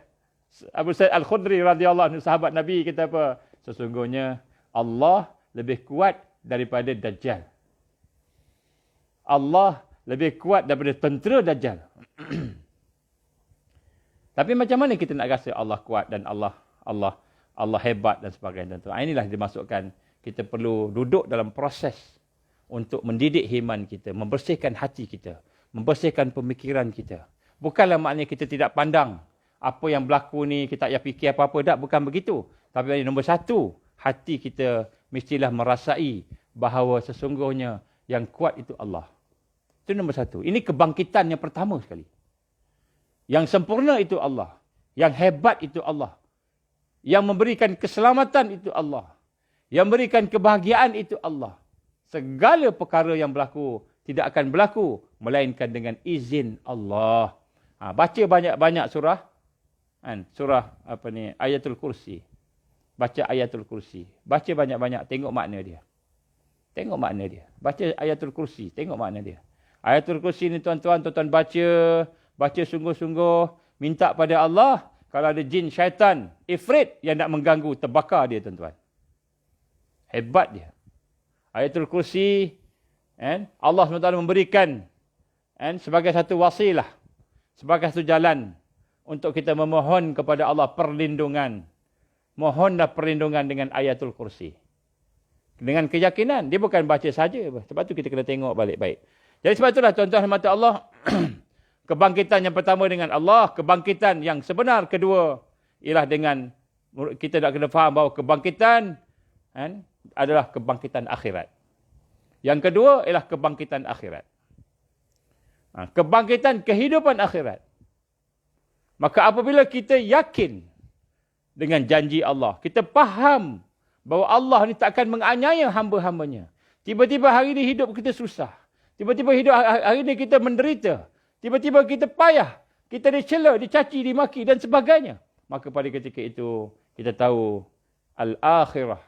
Abu Sa'id Al-Khudri radhiyallahu anhu, sahabat Nabi, kata apa? Sesungguhnya Allah lebih kuat daripada Dajjal. Allah lebih kuat daripada tentera Dajjal. Tapi macam mana kita nak rasa Allah kuat dan Allah hebat dan sebagainya. Inilah dimasukkan kita perlu duduk dalam proses untuk mendidik iman kita, membersihkan hati kita, membersihkan pemikiran kita. Bukanlah maknanya kita tidak pandang apa yang berlaku ni, kita tak payah fikir apa-apa. Tak, bukan begitu. Tapi nombor satu, hati kita mestilah merasai bahawa sesungguhnya yang kuat itu Allah. Itu nombor satu. Ini kebangkitan yang pertama sekali. Yang sempurna itu Allah. Yang hebat itu Allah. Yang memberikan keselamatan itu Allah. Yang memberikan kebahagiaan itu Allah. Segala perkara yang berlaku tidak akan berlaku melainkan dengan izin Allah. Baca banyak-banyak surah. Surah Ayatul Kursi. Baca Ayatul Kursi. Baca banyak-banyak, tengok makna dia. Tengok makna dia. Baca Ayatul Kursi, tengok makna dia. Ayatul Kursi ni tuan-tuan baca sungguh-sungguh, minta pada Allah, kalau ada jin syaitan, ifrit yang nak mengganggu, terbakar dia tuan-tuan. Hebat dia. Ayatul Kursi, Allah SWT memberikan sebagai satu wasilah, sebagai satu jalan untuk kita memohon kepada Allah perlindungan. Mohonlah perlindungan dengan Ayatul Kursi. Dengan keyakinan. Dia bukan baca saja. Sebab tu kita kena tengok balik-baik. Jadi sebab itulah tuan-tuan mata Allah. Kebangkitan yang pertama dengan Allah. Kebangkitan yang sebenar kedua. Ialah dengan kita nak kena faham bahawa kebangkitan adalah kebangkitan akhirat. Yang kedua ialah kebangkitan akhirat. Kebangkitan kehidupan akhirat. Maka apabila kita yakin dengan janji Allah, kita faham bahawa Allah ni tak akan menganiaya hamba-hambanya. Tiba-tiba hari ni hidup kita susah. Tiba-tiba hidup hari ni kita menderita. Tiba-tiba kita payah. Kita dicela, dicaci, dimaki dan sebagainya. Maka pada ketika itu, kita tahu al-akhirah.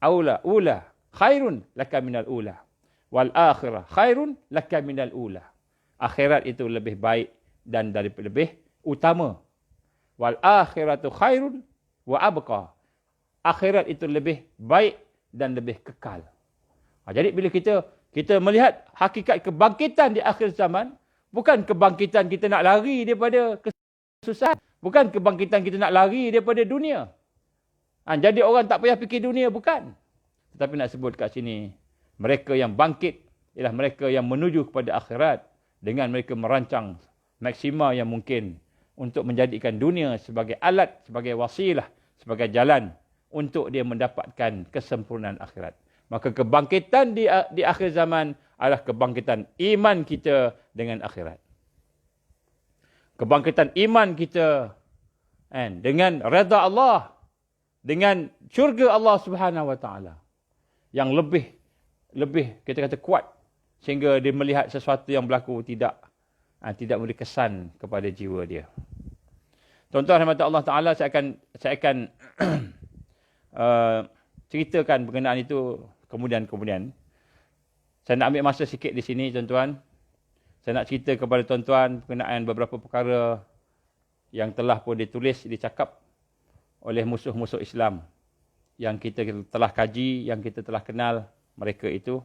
Ula khairun laka minal ula. Wal akhirah khairun laka minal ula. Akhirat itu lebih baik dan lebih utama. Wal akhiratu khairun wa abqa. Akhirat itu lebih baik dan lebih kekal. Jadi bila kita melihat hakikat kebangkitan di akhir zaman, bukan kebangkitan kita nak lari daripada kesusahan, bukan kebangkitan kita nak lari daripada dunia. Jadi orang tak payah fikir dunia, bukan. Tetapi nak sebut kat sini, mereka yang bangkit ialah mereka yang menuju kepada akhirat dengan mereka merancang maksima yang mungkin untuk menjadikan dunia sebagai alat, sebagai wasilah, sebagai jalan untuk dia mendapatkan kesempurnaan akhirat. Maka kebangkitan di akhir zaman adalah kebangkitan iman kita dengan akhirat. Kebangkitan iman kita dengan redha Allah, dengan syurga Allah Subhanahu Wa Taala yang lebih kita kata kuat sehingga dia melihat sesuatu yang berlaku tidak memberi kesan kepada jiwa dia. Tuan-tuan rahmat Allah Ta'ala, saya akan ceritakan berkenaan itu kemudian. Saya nak ambil masa sikit di sini tuan-tuan. Saya nak cerita kepada tuan-tuan berkenaan beberapa perkara yang telah pun ditulis, dicakap oleh musuh-musuh Islam. Yang kita telah kaji, yang kita telah kenal mereka itu.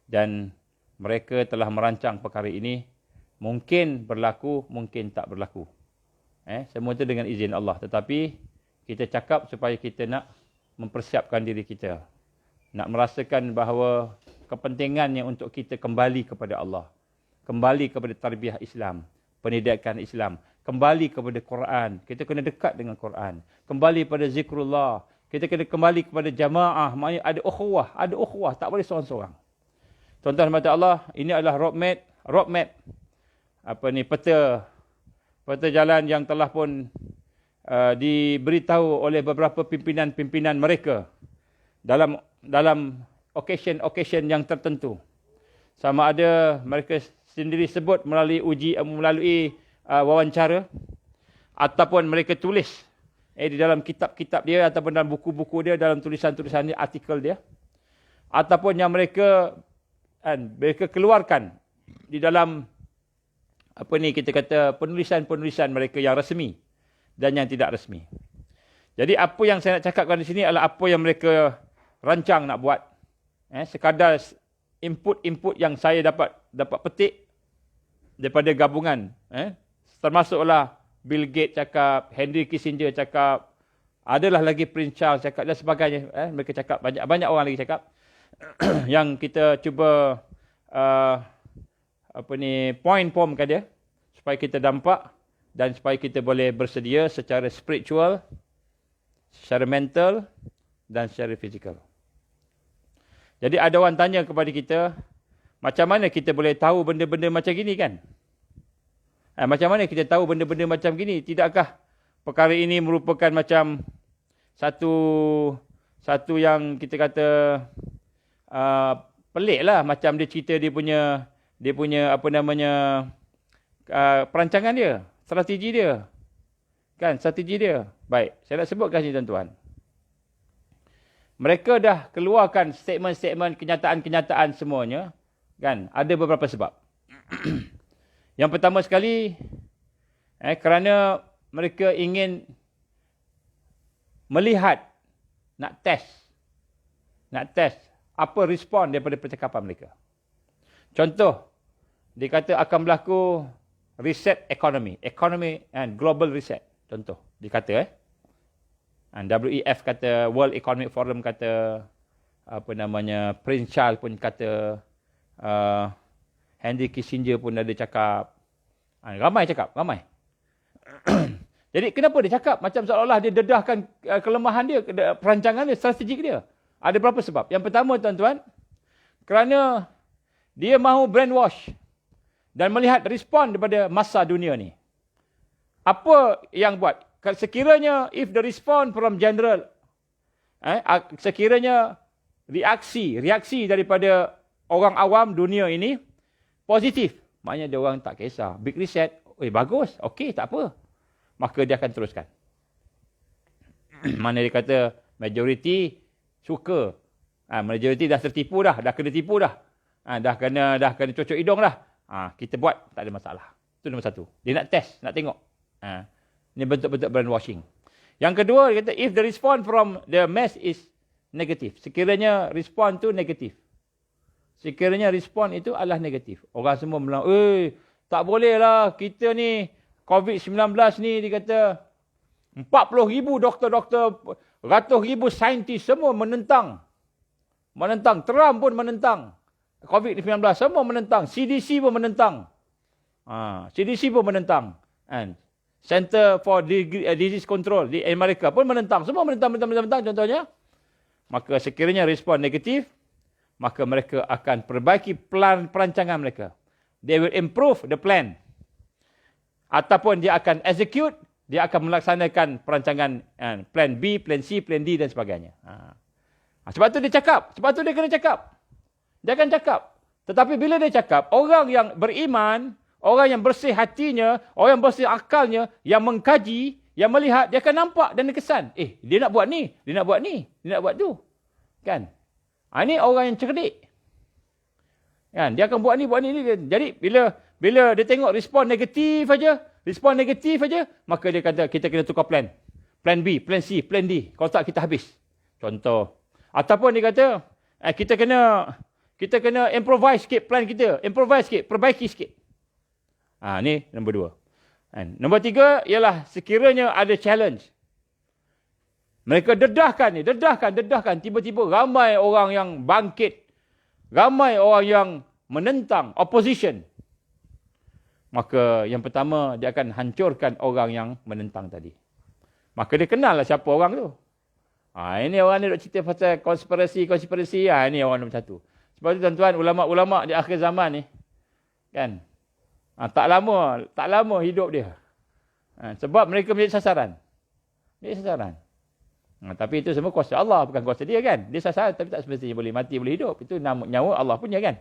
Dan mereka telah merancang perkara ini. Mungkin berlaku, mungkin tak berlaku. Semua itu dengan izin Allah. Tetapi kita cakap supaya kita nak mempersiapkan diri kita. Nak merasakan bahawa kepentingannya untuk kita kembali kepada Allah. Kembali kepada tarbiyah Islam. Pendidikan Islam. Kembali kepada Quran. Kita kena dekat dengan Quran. Kembali pada zikrullah. Kita kena kembali kepada jamaah. Maknanya ada ukhuwah. Tak boleh seorang-seorang. Tuan-tuan mata Allah, ini adalah roadmap. Peta jalan yang telah pun diberitahu oleh beberapa pimpinan-pimpinan mereka dalam occasion yang tertentu. Sama ada mereka sendiri sebut melalui wawancara ataupun mereka tulis di dalam kitab-kitab dia ataupun dalam buku-buku dia, dalam tulisan-tulisan dia, artikel dia, ataupun yang mereka keluarkan di dalam kita kata penulisan-penulisan mereka yang resmi dan yang tidak resmi. Jadi apa yang saya nak cakapkan di sini adalah apa yang mereka rancang nak buat. Sekadar input-input yang saya dapat petik daripada gabungan. Termasuklah Bill Gates cakap, Henry Kissinger cakap, adalah lagi Prince Charles cakap dan sebagainya. Mereka cakap, banyak orang lagi cakap. Yang kita cuba point-formkan dia supaya kita nampak dan supaya kita boleh bersedia secara spiritual, secara mental dan secara fizikal. Jadi ada orang tanya kepada kita, macam mana kita boleh tahu benda-benda macam gini kan? Macam mana kita tahu benda-benda macam gini? Tidakkah perkara ini merupakan macam satu yang kita kata pelik lah, macam dia cerita dia punya perancangan dia, strategi dia. Kan, strategi dia. Baik, saya nak sebutkan sini tuan-tuan. Mereka dah keluarkan statement-statement, kenyataan-kenyataan semuanya. Kan, ada beberapa sebab. Yang pertama sekali, kerana mereka ingin melihat, nak test apa respon daripada percakapan mereka. Contoh, dia kata akan berlaku reset economy and global reset. Contoh, dia kata WEF kata, World Economic Forum kata, Prince Charles pun kata, Henry Kissinger pun ada cakap, ramai cakap. Jadi kenapa dia cakap? Macam seolah-olah dia dedahkan kelemahan dia, perancangan dia, strategik dia. Ada berapa sebab? Yang pertama tuan-tuan, kerana dia mahu brainwash dan melihat respon daripada massa dunia ni. Apa yang buat? Sekiranya if the response from general, sekiranya reaksi daripada orang awam dunia ini positif, maknanya dia orang tak kisah. Big reset, bagus, okey, tak apa. Maka dia akan teruskan. Mana dia kata majoriti suka. Majoriti dah tertipu dah kena tipu dah. Dah kena cocok hidung dah. Kita buat, tak ada masalah. Itu nombor satu. Dia nak test, nak tengok. Ini bentuk-bentuk brainwashing. Yang kedua, dia kata if the response from the mass is negative. Sekiranya respon tu negatif. Sekiranya respon itu adalah negatif. Orang semua bilang, tak boleh lah kita ni COVID-19 ni, dia kata 40,000 doktor-doktor, ratus ribu saintis semua menentang. Trump pun menentang. COVID-19 semua menentang. CDC pun menentang. Center for Disease Control di Amerika pun menentang. Semua menentang contohnya. Maka sekiranya respon negatif, maka mereka akan perbaiki perancangan mereka. They will improve the plan. Ataupun dia akan execute, dia akan melaksanakan perancangan plan B, plan C, plan D dan sebagainya. Sebab tu dia cakap. Sebab tu dia kena cakap. Dia akan cakap. Tetapi bila dia cakap, orang yang beriman, orang yang bersih hatinya, orang yang bersih akalnya, yang mengkaji, yang melihat, dia akan nampak dan dia kesan. Dia nak buat ni, dia nak buat ni, dia nak buat tu. Kan? Ini orang yang cerdik. Kan? Dia akan buat ni. Jadi bila dia tengok respon negatif aja, maka dia kata kita kena tukar plan. Plan B, plan C, plan D. Kalau tak kita habis. Contoh. Ataupun dia kata kita kena improvise sikit plan kita. Improvise sikit, perbaiki sikit. Ni nombor dua. Nombor tiga ialah sekiranya ada challenge. Mereka dedahkan. Tiba-tiba ramai orang yang bangkit. Ramai orang yang menentang, opposition. Maka yang pertama, dia akan hancurkan orang yang menentang tadi. Maka dia kenal lah siapa orang tu. Ini orang ni duk cerita pasal konspirasi. Ini orang nombor satu. Sebab tu tuan-tuan, ulama-ulama di akhir zaman ni, kan, tak lama hidup dia. Sebab mereka menjadi sasaran. Tapi itu semua kuasa Allah, bukan kuasa dia kan. Dia sasaran tapi tak semestinya boleh mati, boleh hidup. Itu nyawa Allah punya kan.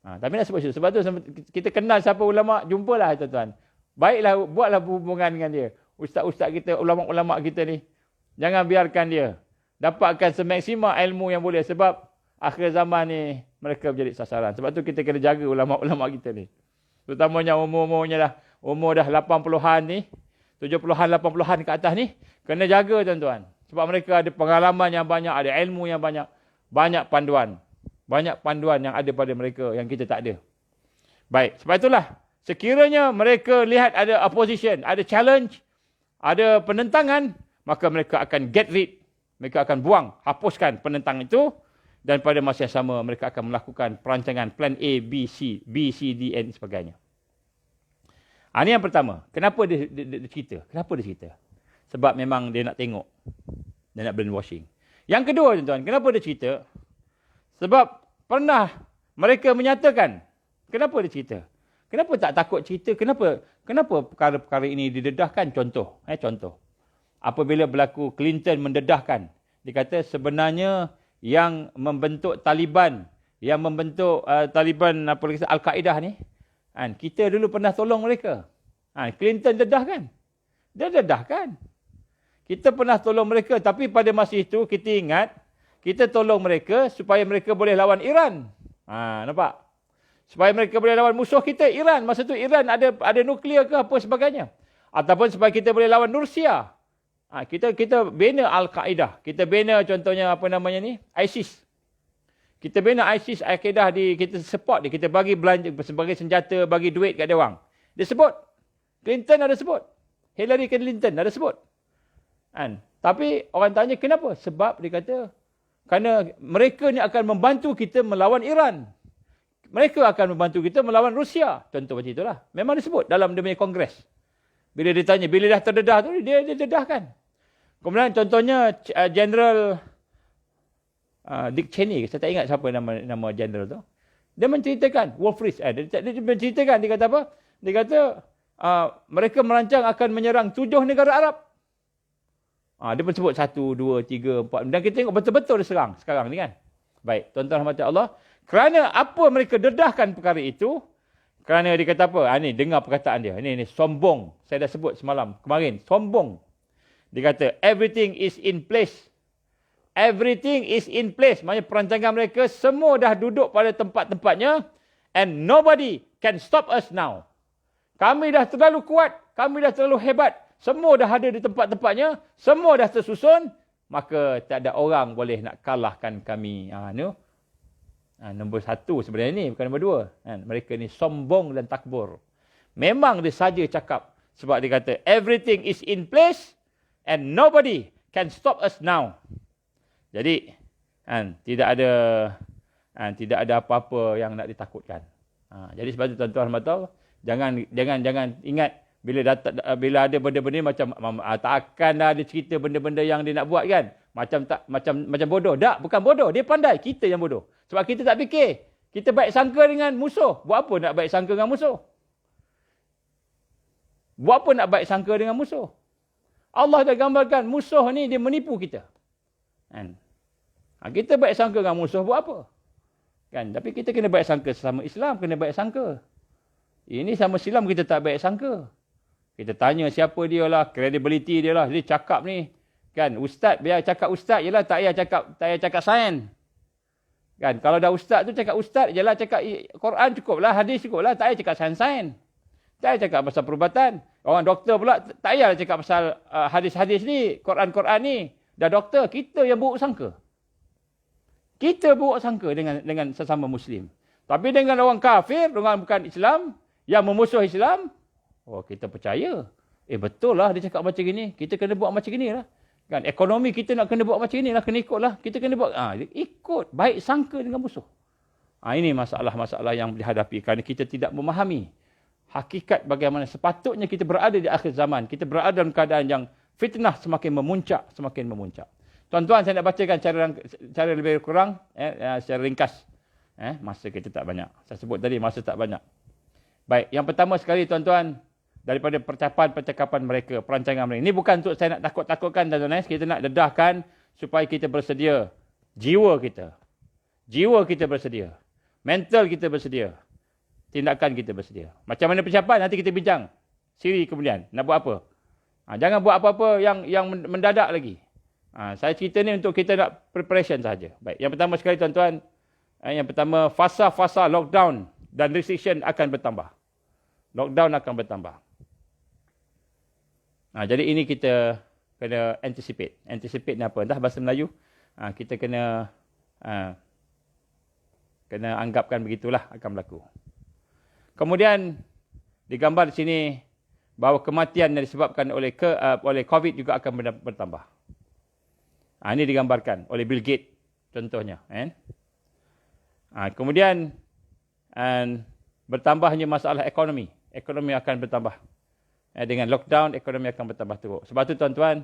Tapi nak sebut itu. Sebab tu kita kenal siapa ulama, jumpalah tuan-tuan. Baiklah, buatlah hubungan dengan dia. Ustaz-ustaz kita, ulama-ulama kita ni, jangan biarkan dia dapatkan semaksimal ilmu yang boleh. Sebab akhir zaman ni mereka menjadi sasaran. Sebab tu kita kena jaga ulama-ulama kita ni. terutamanya umur dah 80-an ni, 70-an, 80-an ke atas ni, kena jaga tuan-tuan. Sebab mereka ada pengalaman yang banyak, ada ilmu yang banyak, banyak panduan yang ada pada mereka yang kita tak ada. Baik, sebab itulah sekiranya mereka lihat ada opposition, ada challenge, ada penentangan, maka mereka akan get rid, mereka akan buang, hapuskan penentang itu, dan pada masa yang sama mereka akan melakukan perancangan plan A, B, C, D, and sebagainya. Ini yang pertama. Kenapa dia cerita? Kenapa dia cerita? Sebab memang dia nak tengok. Dia nak brainwashing. Yang kedua, tuan-tuan, kenapa dia cerita? Sebab pernah mereka menyatakan. Kenapa dia cerita? Kenapa tak takut cerita? Kenapa perkara-perkara ini didedahkan? Contoh. Apabila berlaku Clinton mendedahkan. Dia kata sebenarnya yang membentuk Taliban, Al-Qaeda ni, kita dulu pernah tolong mereka. Clinton dedahkan. Dia dedahkan. Kita pernah tolong mereka, tapi pada masa itu kita ingat, kita tolong mereka supaya mereka boleh lawan Iran. Nampak? Supaya mereka boleh lawan musuh kita, Iran. Masa tu Iran ada nuklear ke apa sebagainya. Ataupun supaya kita boleh lawan Rusia. Kita bina Al-Qaeda. Kita bina contohnya ISIS. Kita bina ISIS, Al-Qaeda, kita support dia. Kita bagi belanja sebagai senjata, bagi duit kat dia orang. Dia sebut. Clinton ada sebut. Hillary Clinton ada sebut. Tapi orang tanya kenapa? Sebab dia kata, kerana mereka ni akan membantu kita melawan Iran. Mereka akan membantu kita melawan Rusia. Contoh macam itulah. Memang disebut dalam dia punya kongres. Bila dia tanya, bila dah terdedah tu, dia dedahkan. Kemudian contohnya General Dick Cheney, saya tak ingat siapa nama general tu. Dia menceritakan Wolf-Reich, dia menceritakan, dia kata apa? Dia kata mereka merancang akan menyerang 7 negara Arab. Dia pun sebut 1, 2, 3, 4. Dan kita tengok betul-betul dia serang sekarang ni kan. Baik, tuan-tuan rahmat Allah. Kerana apa mereka dedahkan perkara itu? Kerana dia kata apa? Ni dengar perkataan dia. Ini sombong. Saya dah sebut kemarin. Sombong. Dia kata, everything is in place. Everything is in place. Maksudnya perancangan mereka semua dah duduk pada tempat-tempatnya. And nobody can stop us now. Kami dah terlalu kuat. Kami dah terlalu hebat. Semua dah ada di tempat-tempatnya. Semua dah tersusun. Maka tak ada orang boleh nak kalahkan kami. Nombor 1 sebenarnya ni. Bukan nombor 2. Mereka ni sombong dan takbur. Memang dia saja cakap. Sebab dia kata, everything is in place. And nobody can stop us now. Jadi, tidak ada apa-apa yang nak ditakutkan. Jadi sebab itu tuan-tuan rahmat, jangan ingat bila ada benda-benda macam takkanlah dia cerita benda-benda yang dia nak buat kan. Macam bodoh. Tak, bukan bodoh, dia pandai, kita yang bodoh. Sebab kita tak fikir. Kita baik sangka dengan musuh. Buat apa nak baik sangka dengan musuh? Buat apa nak baik sangka dengan musuh? Allah dah gambarkan musuh ni dia menipu kita. Kita baik sangka dengan musuh buat apa? Tapi kita kena baik sangka sesama Islam, kena baik sangka. Ini sama Islam kita tak baik sangka. Kita tanya siapa dia lah, credibility dia lah. Dia cakap ni, ustaz, biar cakap ustaz je lah, tak payah cakap sains. Kalau dah ustaz tu cakap ustaz je lah, cakap Quran cukup lah, hadis cukup lah, tak payah cakap sains. Tak payah cakap pasal perubatan. Orang doktor pula tak payah cakap pasal hadis-hadis ni, Quran-Quran ni. Dah doktor, kita yang buruk sangka. Kita buruk sangka dengan sesama Muslim. Tapi dengan orang kafir, orang bukan Islam, yang memusuh Islam, kita percaya. Betul lah dia cakap macam gini, kita kena buat macam gini lah. Ekonomi kita nak kena buat macam gini lah, kena ikut lah. Kita kena buat, ikut, baik sangka dengan musuh. Ini masalah-masalah yang dihadapi kerana kita tidak memahami hakikat bagaimana sepatutnya kita berada di akhir zaman. Kita berada dalam keadaan yang fitnah semakin memuncak. Tuan-tuan, saya nak bacakan cara lebih kurang, secara ringkas. Masa kita tak banyak. Saya sebut tadi, masa tak banyak. Baik, yang pertama sekali tuan-tuan, daripada percakapan mereka, perancangan mereka. Ini bukan untuk saya nak takut-takutkan tuan-tuan. Kita nak dedahkan supaya kita bersedia. Jiwa kita bersedia. Mental kita bersedia. Tindakan kita bersedia. Macam mana persiapan? Nanti kita bincang. Siri kemudian. Nak buat apa? Jangan buat apa-apa yang mendadak lagi. Saya cerita ni untuk kita nak preparation saja. Baik. Yang pertama sekali tuan-tuan. Yang pertama, fasa-fasa lockdown dan restriction akan bertambah. Lockdown akan bertambah. Jadi ini kita kena anticipate. Anticipate ni apa? Entah bahasa Melayu. Kita kena anggapkan begitulah akan berlaku. Kemudian digambar di sini bahawa kematian yang disebabkan oleh COVID juga akan bertambah. Ini digambarkan oleh Bill Gates contohnya. Kemudian bertambahnya masalah ekonomi. Ekonomi akan bertambah. Dengan lockdown, ekonomi akan bertambah teruk. Sebab tu tuan-tuan,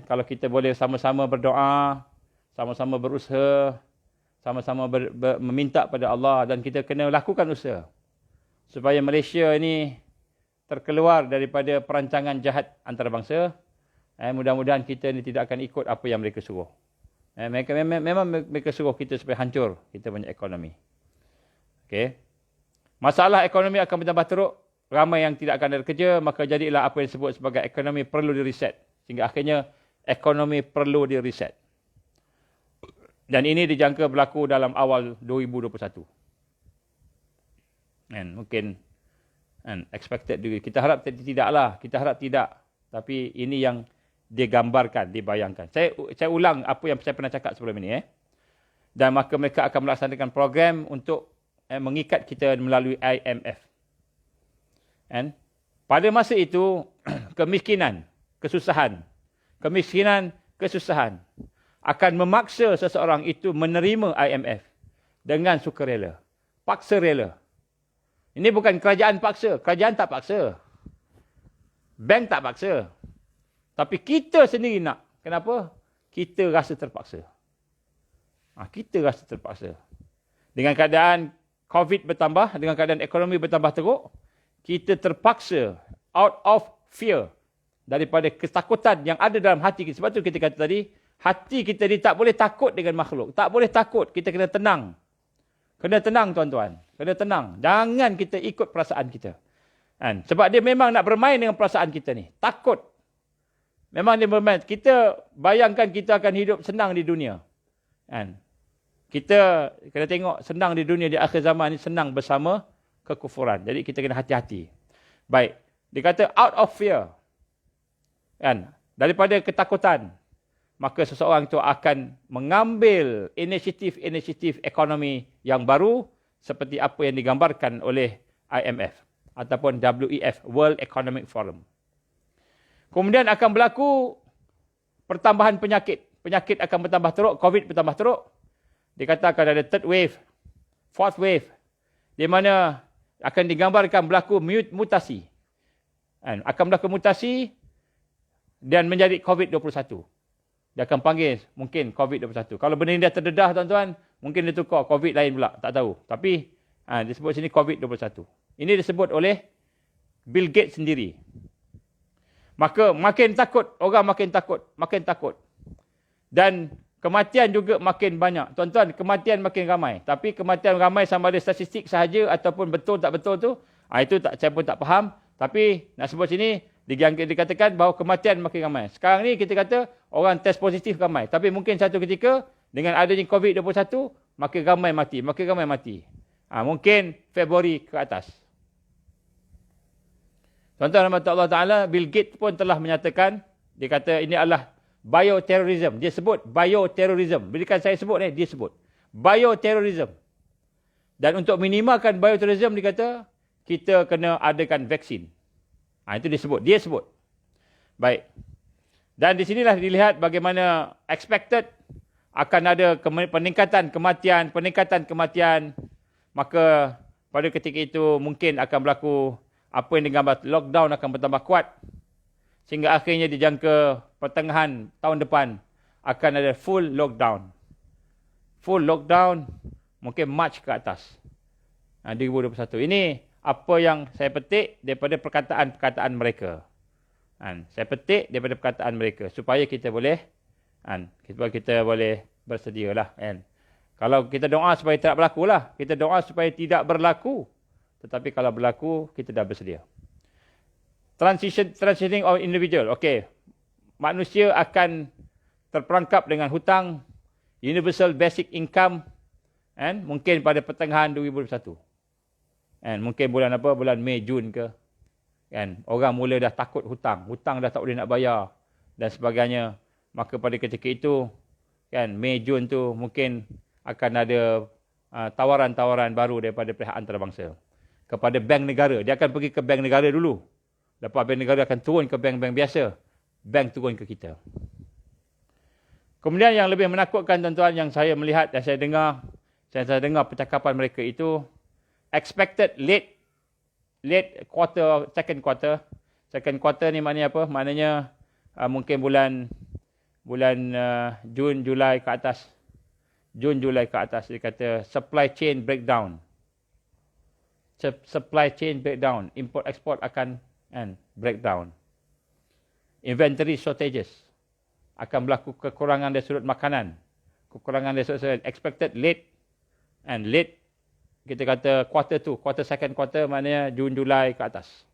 kalau kita boleh sama-sama berdoa, sama-sama berusaha, sama-sama meminta pada Allah, dan kita kena lakukan usaha supaya Malaysia ini terkeluar daripada perancangan jahat antarabangsa. Mudah-mudahan kita ni tidak akan ikut apa yang mereka suruh. Memang mereka suruh kita supaya hancur kita punya ekonomi. Okey. Masalah ekonomi akan bertambah teruk. Ramai yang tidak akan ada kerja, maka jadilah apa yang disebut sebagai ekonomi perlu di-reset. Sehingga akhirnya ekonomi perlu di-reset. Dan ini dijangka berlaku dalam awal 2021. Mungkin expected juga. Kita harap tidaklah. Kita harap tidak. Tapi ini yang digambarkan, dibayangkan. Saya ulang apa yang saya pernah cakap sebelum ini. Dan maka mereka akan melaksanakan program untuk mengikat kita melalui IMF. Pada masa itu, kemiskinan, kesusahan akan memaksa seseorang itu menerima IMF dengan sukarela. Paksa rela. Ini bukan kerajaan paksa. Kerajaan tak paksa. Bank tak paksa. Tapi kita sendiri nak. Kenapa? Kita rasa terpaksa. Kita rasa terpaksa. Dengan keadaan COVID bertambah, dengan keadaan ekonomi bertambah teruk, kita terpaksa out of fear, daripada ketakutan yang ada dalam hati kita. Sebab tu kita kata tadi, hati kita ni tak boleh takut dengan makhluk. Tak boleh takut. Kita kena tenang. Kena tenang tuan-tuan. Kena tenang. Jangan kita ikut perasaan kita. Sebab dia memang nak bermain dengan perasaan kita ni. Takut. Memang dia bermain. Kita bayangkan kita akan hidup senang di dunia. Kita kena tengok senang di dunia di akhir zaman ni senang bersama kekufuran. Jadi kita kena hati-hati. Baik. Dia kata out of fear. Daripada ketakutan. Maka seseorang itu akan mengambil inisiatif ekonomi yang baru seperti apa yang digambarkan oleh IMF ataupun WEF, World Economic Forum. Kemudian akan berlaku pertambahan penyakit. Penyakit akan bertambah teruk, COVID bertambah teruk. Dikatakan ada third wave, fourth wave, di mana akan digambarkan berlaku mutasi. Akan berlaku mutasi dan menjadi COVID-21. Dia akan panggil mungkin COVID-21. Kalau benda ini dah terdedah tuan-tuan, mungkin dia tukar COVID lain pula. Tak tahu. Tapi disebut sini COVID-21. Ini disebut oleh Bill Gates sendiri. Maka makin takut, orang makin takut. Dan kematian juga makin banyak. Tuan-tuan, kematian makin ramai. Tapi kematian ramai sama ada statistik sahaja ataupun betul tak betul tu, itu saya pun tak faham. Tapi nak sebut sini, dikatakan bahawa kematian makin ramai. Sekarang ni kita kata orang test positif ramai. Tapi mungkin satu ketika dengan adanya COVID-21, makin ramai mati. Mungkin Februari ke atas. Tuan-tuan rahmat Allah Ta'ala, Bill Gates pun telah menyatakan, dia kata ini adalah bioterrorism. Dia sebut bioterrorism. Bila saya sebut ni, dia sebut bioterrorism. Dan untuk minimalkan bioterrorism, dia kata, kita kena adakan vaksin. Itu dia sebut. Baik. Dan di sinilah dilihat bagaimana expected akan ada peningkatan kematian. Maka pada ketika itu mungkin akan berlaku apa yang digambar lockdown akan bertambah kuat. Sehingga akhirnya dijangka pertengahan tahun depan akan ada full lockdown. Full lockdown mungkin Mac ke atas. 2021. Ini apa yang saya petik daripada perkataan-perkataan mereka. Saya petik daripada perkataan mereka supaya kita boleh bersedialah. Kalau kita doa supaya tidak berlaku lah. Kita doa supaya tidak berlaku. Tetapi kalau berlaku, kita dah bersedia. Transitioning of individual. Okey. Manusia akan terperangkap dengan hutang, universal basic income, mungkin pada pertengahan 2021. Kan? Mungkin bulan apa? Bulan Mei, Jun ke. Kan? Orang mula dah takut hutang. Hutang dah tak boleh nak bayar. Dan sebagainya. Maka pada ketika itu, kan, Mei, Jun tu mungkin akan ada tawaran-tawaran baru daripada pihak antarabangsa. Kepada bank negara. Dia akan pergi ke bank negara dulu. Lepas bank negara akan turun ke bank-bank biasa. Bank turun ke kita. Kemudian yang lebih menakutkan tuan-tuan yang saya melihat dan saya dengar percakapan mereka itu, expected late quarter, second quarter. Second quarter ni maknanya apa? Maknanya mungkin bulan Jun, Julai ke atas. Jun, Julai ke atas. Dia kata supply chain breakdown. Supply chain breakdown. Import export akan breakdown. Inventory shortages. Akan berlaku kekurangan dari sudut makanan. Kekurangan dari sudut expected late. Kita kata quarter second quarter maknanya Jun, Julai ke atas.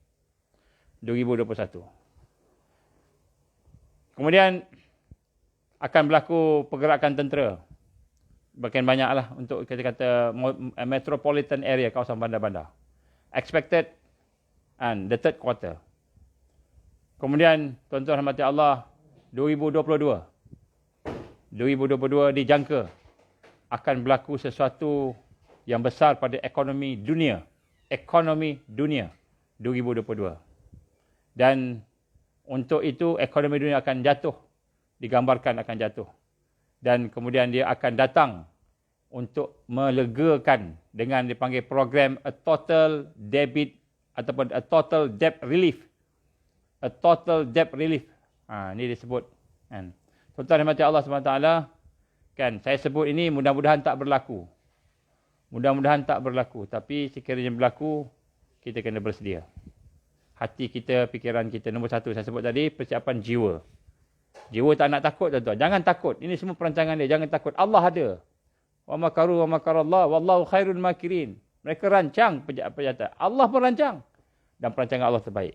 2021. Kemudian akan berlaku pergerakan tentera. Bahkan banyaklah untuk kita kata metropolitan area, kawasan bandar-bandar. Expected the third quarter. Kemudian tuan-tuan rahmati Allah, 2022 dijangka akan berlaku sesuatu yang besar pada ekonomi dunia. Ekonomi dunia 2022. Dan untuk itu ekonomi dunia akan jatuh. Digambarkan akan jatuh. Dan kemudian dia akan datang untuk melegakan dengan dipanggil program a total debit ataupun a total debt relief. A total debt relief. Ini disebut. Kan. Tuan-tuan rahmati Allah SWT, kan, saya sebut ini mudah-mudahan tak berlaku. Mudah-mudahan tak berlaku. Tapi sekiranya berlaku, kita kena bersedia. Hati kita, fikiran kita. Nombor satu, saya sebut tadi, persiapan jiwa. Jiwa tak nak takut, tuan-tuan. Jangan takut. Ini semua perancangan dia. Jangan takut. Allah ada. Wa makaru wa makarallah. Wallahu khairul makirin. Mereka rancang penjata. Allah pun rancang. Dan perancangan Allah terbaik.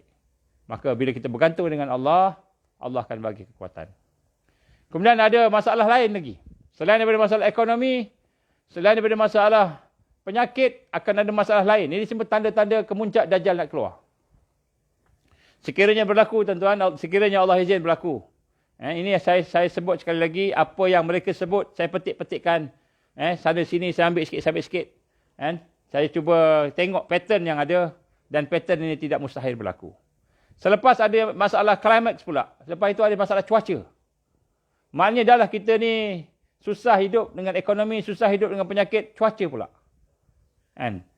Maka bila kita bergantung dengan Allah, Allah akan bagi kekuatan. Kemudian ada masalah lain lagi. Selain daripada masalah ekonomi, selain daripada masalah penyakit, akan ada masalah lain. Ini semua tanda-tanda kemuncak Dajjal nak keluar. Sekiranya berlaku, tuan-tuan, sekiranya Allah izin berlaku. Ini saya sebut sekali lagi, apa yang mereka sebut, saya petik-petikkan. Sana sini saya ambil sikit. Saya cuba tengok pattern yang ada, dan pattern ini tidak mustahil berlaku. Selepas ada masalah climax pula. Selepas itu ada masalah cuaca. Maknanya dah lah kita ni susah hidup dengan ekonomi, susah hidup dengan penyakit, cuaca pula.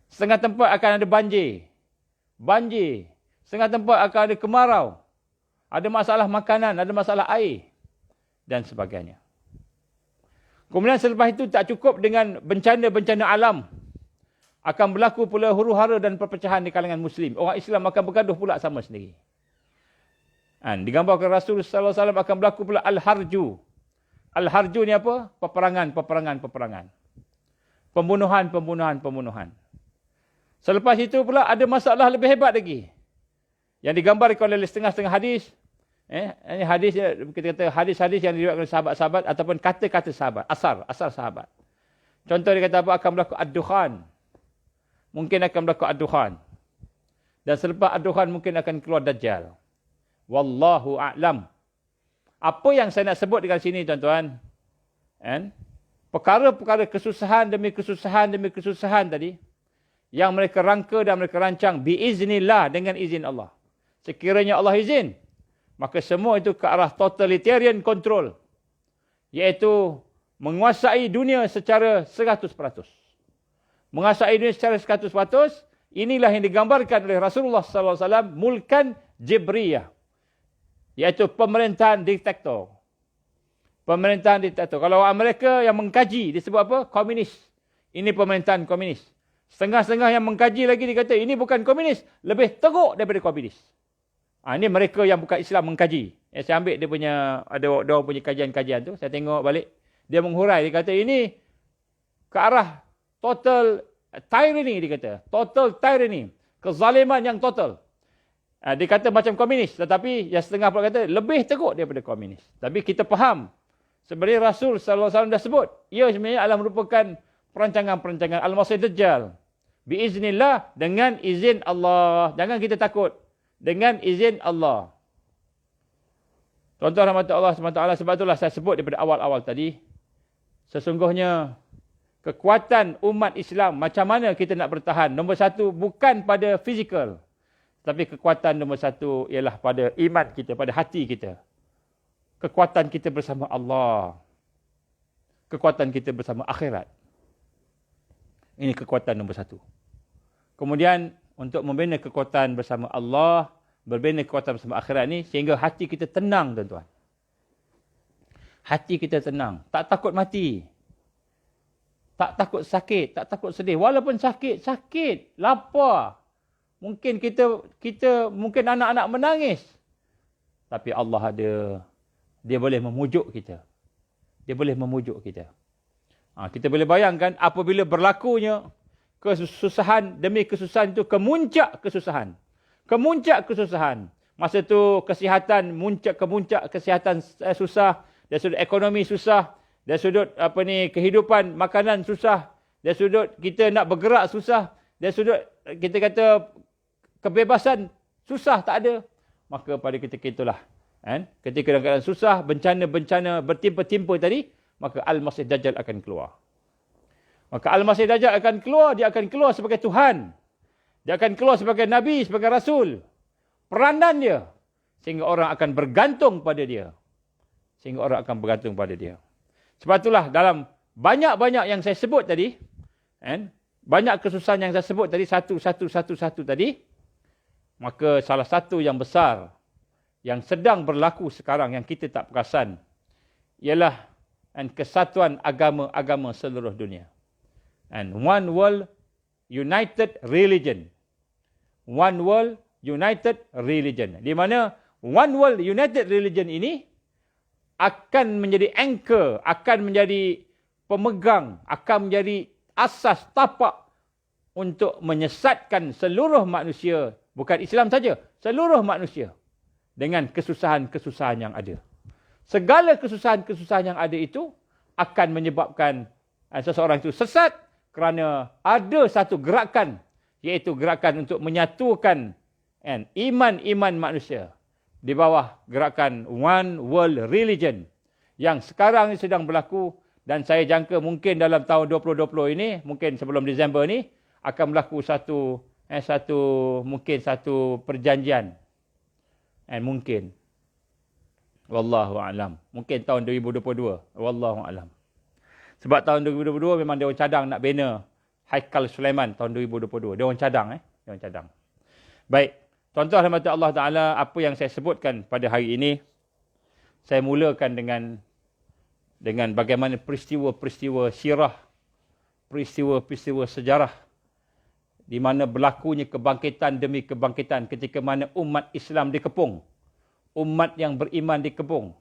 Setengah tempat akan ada banjir. Setengah tempat akan ada kemarau. Ada masalah makanan, ada masalah air. Dan sebagainya. Kemudian selepas itu tak cukup dengan bencana-bencana alam. Akan berlaku pula huru-hara dan perpecahan di kalangan Muslim. Orang Islam akan bergaduh pula sama sendiri. Digambarkan Rasul sallallahu alaihi wasallam akan berlaku pula al-harju. Al-harju ni apa? Peperangan. Pembunuhan. Selepas itu pula ada masalah lebih hebat lagi. Yang digambarkan oleh setengah-setengah hadis. Ini hadis, kita kata hadis-hadis yang diriwayatkan oleh sahabat-sahabat ataupun kata-kata sahabat. Asar sahabat. Contoh dia kata apa? Akan berlaku ad-dukhan. Mungkin akan berlaku ad-dukhan. Dan selepas ad-dukhan mungkin akan keluar Dajjal. Wallahu a'lam. Apa yang saya nak sebut dekat sini, tuan-tuan, perkara-perkara kesusahan demi kesusahan tadi, yang mereka rangka dan mereka rancang biiznillah, dengan izin Allah. Sekiranya Allah izin, maka semua itu ke arah totalitarian control, iaitu menguasai dunia secara 100%. Menguasai dunia secara 100%, inilah yang digambarkan oleh Rasulullah SAW, mulkan jibriyah. Iaitu pemerintahan diktator. Pemerintahan diktator. Kalau orang Amerika yang mengkaji, disebut apa? Komunis. Ini pemerintahan komunis. Setengah-setengah yang mengkaji lagi dikata, ini bukan komunis. Lebih teruk daripada komunis. Ini mereka yang bukan Islam mengkaji. Saya ambil dia punya, ada orang punya kajian-kajian tu. Saya tengok balik. Dia menghurai. Dia kata, ini ke arah total tyranny, dia kata. Total tyranny. Kezaliman yang total. Dia kata macam komunis, tetapi yang setengah pula kata lebih teruk daripada komunis. Tapi kita faham, sebenarnya Rasul sallallahu alaihi wasallam dah sebut, ia sebenarnya adalah merupakan perancangan Al-Masih Dajjal. Biiznillah, dengan izin Allah. Jangan kita takut. Dengan izin Allah. Tuan-tuan rahmat Allah SWT, sebab itulah saya sebut daripada awal-awal tadi. Sesungguhnya, kekuatan umat Islam, macam mana kita nak bertahan? Nombor satu, bukan pada fizikal. Tapi kekuatan nombor satu ialah pada iman kita, pada hati kita. Kekuatan kita bersama Allah. Kekuatan kita bersama akhirat. Ini kekuatan nombor satu. Kemudian, untuk membina kekuatan bersama Allah, berbina kekuatan bersama akhirat ni, sehingga hati kita tenang, tuan-tuan. Hati kita tenang. Tak takut mati. Tak takut sakit. Tak takut sedih. Walaupun sakit, sakit. Lapar. Mungkin kita mungkin anak-anak menangis. Tapi Allah ada. Dia boleh memujuk kita. Dia boleh memujuk kita. Kita boleh bayangkan apabila berlakunya kesusahan demi kesusahan itu, kemuncak kesusahan. Kemuncak kesusahan. Masa tu kesihatan kemuncak kesihatan susah, dari sudut ekonomi susah, dari sudut kehidupan makanan susah, dari sudut kita nak bergerak susah, dari sudut kita kata kebebasan susah, tak ada. Maka pada ketika itulah, ketika dalam keadaan susah, bencana-bencana bertimpa-timpa tadi, maka Al-Masih Dajjal akan keluar. Maka Al-Masih Dajjal akan keluar, dia akan keluar sebagai Tuhan. Dia akan keluar sebagai Nabi, sebagai Rasul. Peranan dia. Sehingga orang akan bergantung pada dia. Sehingga orang akan bergantung pada dia. Sebab itulah dalam banyak-banyak yang saya sebut tadi, banyak kesusahan yang saya sebut tadi, satu tadi, maka salah satu yang besar, yang sedang berlaku sekarang, yang kita tak perasan, ialah kesatuan agama-agama seluruh dunia. And one world, united religion. One world, united religion. Di mana one world, united religion ini akan menjadi anchor, akan menjadi pemegang, akan menjadi asas tapak untuk menyesatkan seluruh manusia. Bukan Islam saja, seluruh manusia. Dengan kesusahan-kesusahan yang ada. Segala kesusahan-kesusahan yang ada itu akan menyebabkan seseorang itu sesat kerana ada satu gerakan, iaitu gerakan untuk menyatukan iman-iman manusia di bawah gerakan One World Religion yang sekarang ini sedang berlaku, dan saya jangka mungkin dalam tahun 2020 ini, mungkin sebelum Disember ini, akan berlaku satu perjanjian. Mungkin. Wallahu a'lam. Mungkin tahun 2022. Wallahu a'lam. Sebab tahun 2022 memang dia orang cadang nak bina Haikal Sulaiman tahun 2022. Dia orang cadang. Dia orang cadang. Baik. Tuan-tuan rahmat Allah Ta'ala, apa yang saya sebutkan pada hari ini, saya mulakan dengan bagaimana peristiwa-peristiwa sirah, peristiwa-peristiwa sejarah, di mana berlakunya kebangkitan demi kebangkitan ketika mana umat Islam dikepung. Umat yang beriman dikepung.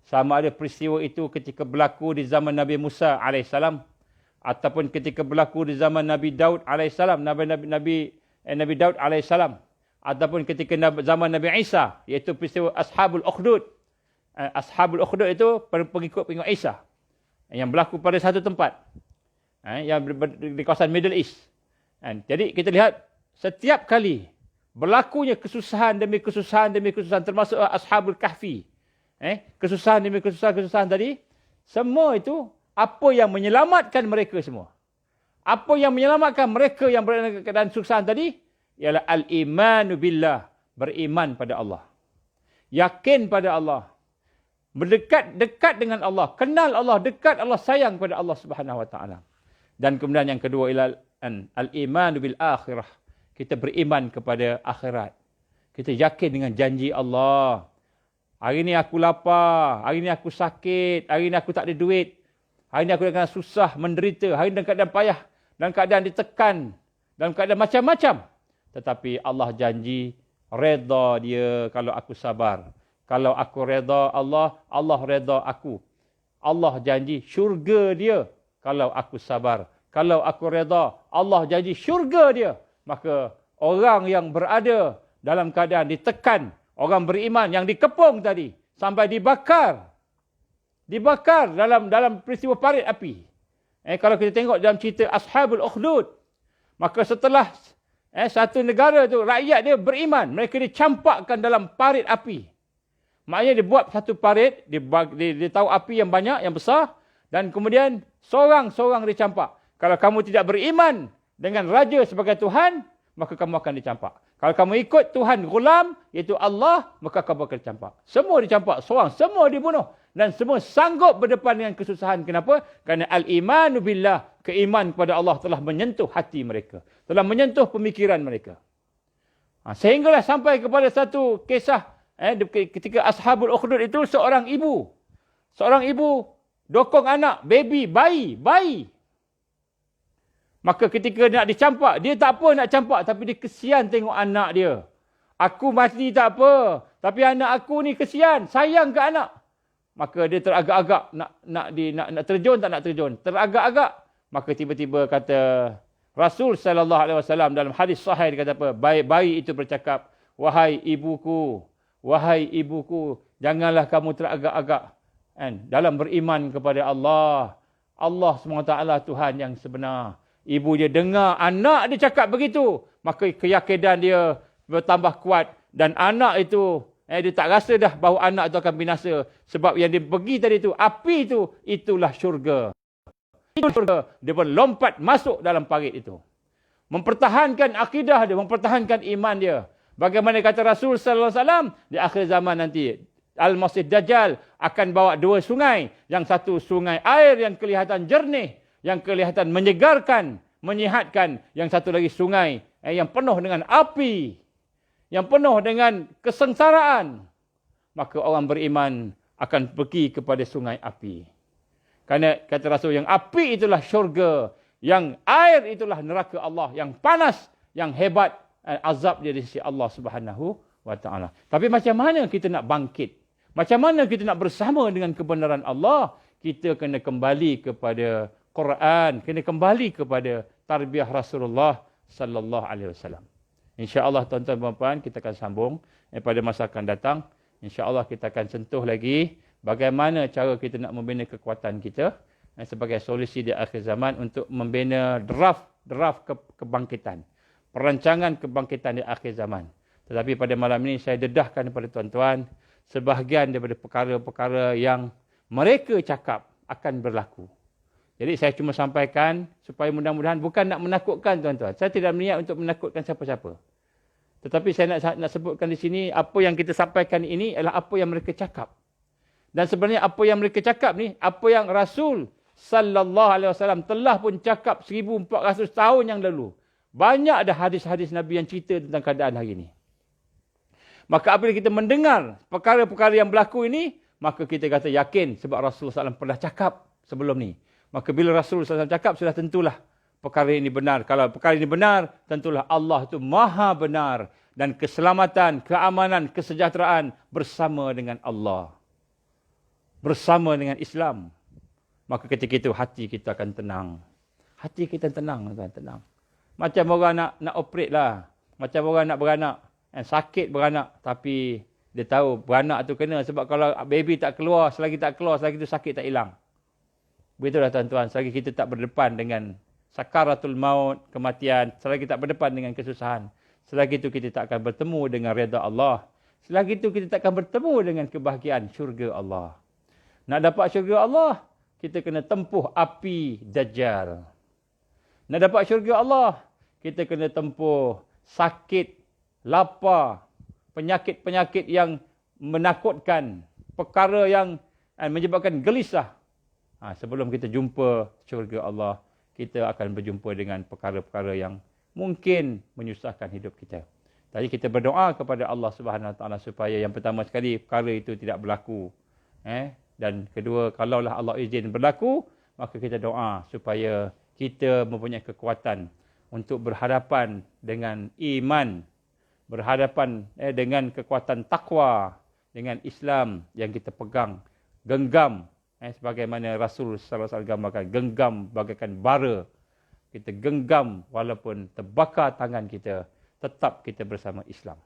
Sama ada peristiwa itu ketika berlaku di zaman Nabi Musa AS, ataupun ketika berlaku di zaman Nabi Daud AS, Nabi Daud AS, ataupun ketika zaman Nabi Isa, iaitu peristiwa Ashabul Ukhdud. Ashabul Ukhdud itu pengikut-pengikut Isa yang berlaku pada satu tempat, yang di kawasan Middle East. Jadi kita lihat setiap kali berlakunya kesusahan demi kesusahan demi kesusahan, termasuk Ashabul Kahfi. Kesusahan demi kesusahan tadi, semua itu apa yang menyelamatkan mereka semua. Apa yang menyelamatkan mereka yang berada dalam keadaan kesusahan tadi ialah al-imanu billah, beriman pada Allah. Yakin pada Allah. Dekat dengan Allah, kenal Allah, dekat Allah, sayang pada Allah Subhanahu wa taala. Dan kemudian yang kedua ialah al-imanu bil akhirah. Kita beriman kepada akhirat. Kita yakin dengan janji Allah. Hari ni aku lapar, hari ni aku sakit, hari ni aku tak ada duit, hari ni aku dalam keadaan susah, menderita, hari ni dalam keadaan payah, dalam keadaan ditekan, dalam keadaan macam-macam. Tetapi Allah janji, redha dia kalau aku sabar. Kalau aku redha Allah, Allah redha aku. Allah janji syurga dia kalau aku sabar. Kalau aku redha, Allah janji syurga dia. Maka orang yang berada dalam keadaan ditekan, orang beriman yang dikepung tadi, sampai dibakar. Dibakar dalam peristiwa parit api. Kalau kita tengok dalam cerita Ashabul Ukhdud, Maka setelah satu negara tu, rakyat dia beriman, mereka dicampakkan dalam parit api. Maknanya dia buat satu parit, dia tahu api yang banyak, yang besar, dan kemudian seorang-seorang dicampak. Kalau kamu tidak beriman dengan raja sebagai Tuhan, maka kamu akan dicampak. Kalau kamu ikut Tuhan Ghulam, iaitu Allah, maka kamu akan dicampak. Semua dicampak, seorang, semua dibunuh. Dan semua sanggup berdepan dengan kesusahan. Kenapa? Kerana al-imanu billah, keiman kepada Allah telah menyentuh hati mereka. Telah menyentuh pemikiran mereka. Sehinggalah sampai kepada satu kisah, ketika Ashabul Ukhdud itu seorang ibu. Seorang ibu dokong anak, bayi. Maka ketika nak dicampak, dia tak apa nak campak, tapi dia kesian tengok anak dia. Aku mati tak apa, tapi anak aku ni kesian, sayang ke anak. Maka dia teragak-agak nak terjun, tak nak terjun. Teragak-agak. Maka tiba-tiba kata Rasul sallallahu alaihi wasallam dalam hadis sahih, dia kata apa? Bayi itu bercakap, wahai ibuku, janganlah kamu teragak-agak dalam beriman kepada Allah. Allah SWT Tuhan yang sebenar. Ibu dia dengar anak dia cakap begitu, maka keyakinan dia bertambah kuat. Dan anak itu, dia tak rasa dah bahawa anak itu akan binasa. Sebab yang dia pergi tadi itu, api itu, itulah syurga. Dia pun lompat masuk dalam parit itu. Mempertahankan akidah dia, mempertahankan iman dia. Bagaimana kata Rasul sallallahu alaihi wasallam, di akhir zaman nanti Al-Masih Dajjal akan bawa dua sungai. Yang satu sungai air yang kelihatan jernih, yang kelihatan menyegarkan, menyihatkan. Yang satu lagi sungai yang penuh dengan api, yang penuh dengan kesengsaraan. Maka orang beriman akan pergi kepada sungai api. Kerana kata Rasul, yang api itulah syurga, yang air itulah neraka Allah, yang panas, yang hebat azab dia di sisi Allah Subhanahu wa taala. Tapi macam mana kita nak bangkit? Macam mana kita nak bersama dengan kebenaran Allah? Kita kena kembali kepada Quran, kena kembali kepada tarbiyah Rasulullah sallallahu alaihi wasallam. Insya-Allah tuan-tuan dan puan-puan, kita akan sambung pada masa akan datang. Insya-Allah kita akan sentuh lagi bagaimana cara kita nak membina kekuatan kita sebagai solusi di akhir zaman untuk membina draft kebangkitan. Perancangan kebangkitan di akhir zaman. Tetapi pada malam ini saya dedahkan kepada tuan-tuan sebahagian daripada perkara-perkara yang mereka cakap akan berlaku. Jadi saya cuma sampaikan supaya mudah-mudahan, bukan nak menakutkan tuan-tuan. Saya tidak berniat untuk menakutkan siapa-siapa. Tetapi saya nak sebutkan di sini, apa yang kita sampaikan ini adalah apa yang mereka cakap. Dan sebenarnya apa yang mereka cakap ni, apa yang Rasul sallallahu alaihi wasallam telah pun cakap 1400 tahun yang lalu. Banyak ada hadis-hadis Nabi yang cerita tentang keadaan hari ini. Maka apabila kita mendengar perkara-perkara yang berlaku ini, maka kita kata yakin sebab Rasulullah SAW pernah cakap sebelum ni. Maka bila Rasulullah SAW cakap, sudah tentulah perkara ini benar. Kalau perkara ini benar, tentulah Allah itu maha benar. Dan keselamatan, keamanan, kesejahteraan bersama dengan Allah. Bersama dengan Islam. Maka ketika itu hati kita akan tenang. Hati kita tenang, tenang. Macam orang nak operate lah. Macam orang nak beranak. Sakit beranak. Tapi dia tahu beranak tu kena. Sebab kalau baby tak keluar, selagi itu sakit tak hilang. Begitulah tuan-tuan. Selagi kita tak berdepan dengan sakaratul maut, kematian. Selagi tak berdepan dengan kesusahan. Selagi itu kita tak akan bertemu dengan redha Allah. Selagi itu kita tak akan bertemu dengan kebahagiaan syurga Allah. Nak dapat syurga Allah, kita kena tempuh api Dajjal. Nak dapat syurga Allah, kita kena tempuh sakit, lapar, penyakit-penyakit yang menakutkan, perkara yang menyebabkan gelisah. Sebelum kita jumpa syurga Allah, kita akan berjumpa dengan perkara-perkara yang mungkin menyusahkan hidup kita. Tadi kita berdoa kepada Allah Subhanahu Wa Taala supaya yang pertama sekali perkara itu tidak berlaku. Dan kedua, kalaulah Allah izin berlaku, maka kita doa supaya kita mempunyai kekuatan untuk berhadapan dengan iman, berhadapan dengan kekuatan takwa, dengan Islam yang kita pegang, genggam, sebagaimana Rasul sallallahu alaihi wasallam gambarkan, genggam bagaikan bara. Kita genggam walaupun terbakar tangan kita, tetap kita bersama Islam.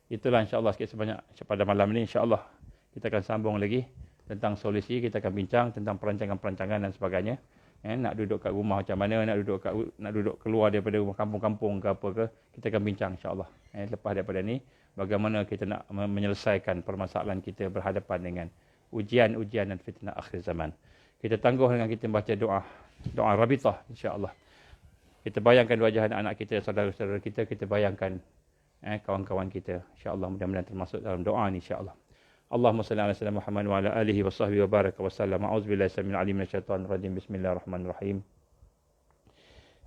Itulah insya-Allah sikit sebanyak pada malam ini. Insya-Allah kita akan sambung lagi tentang solusi, kita akan bincang tentang perancangan-perancangan dan sebagainya. Nak duduk kat rumah macam mana, nak duduk keluar daripada rumah kampung-kampung ke apa ke, kita akan bincang insya-Allah. Lepas daripada ni, bagaimana kita nak menyelesaikan permasalahan kita berhadapan dengan ujian-ujian dan fitnah akhir zaman. Kita tangguh dengan kita baca doa rabithah insya-Allah. Kita bayangkan wajah anak-anak kita, saudara-saudara kita, kita bayangkan kawan-kawan kita. InsyaAllah mudah-mudahan termasuk dalam doa ni insyaAllah. Allahumma salli ala sayyidina Muhammad wa ala alihi wa sahbihi wa baraka wa sallam. A'udzubillahi samil alim minasyaitonir rajim. Bismillahirrahmanirrahim.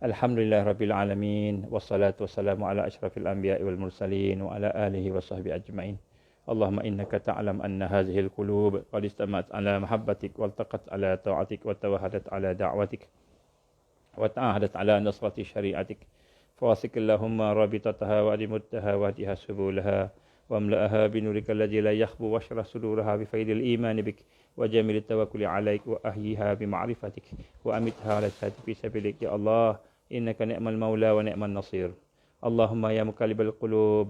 Alhamdulillah rabbil alamin. Wassalatu wassalamu ala asyrafil anbiya'i wal mursalin wa ala alihi wa sahbihi ajma'in. Allahumma innaka ta'lam anna hadhihi al-qulub qad istama'at ala mahabbatik wa altaqat ala ta'atik wa tawahadat ala da'watik وتعاهدت على نصرة شريعتك فواثق اللهم رابطتها وأدمتها وهدها سبولها واملأها بنورك الذي لا يخبو واشرح صدورها بفيض الإيمان بك وجميل التوكل عليك وأحيها بمعرفتك وأمتها على الشهادة في سبيلك يا الله إنك نعم المولى ونعم النصير اللهم يا مقلب القلوب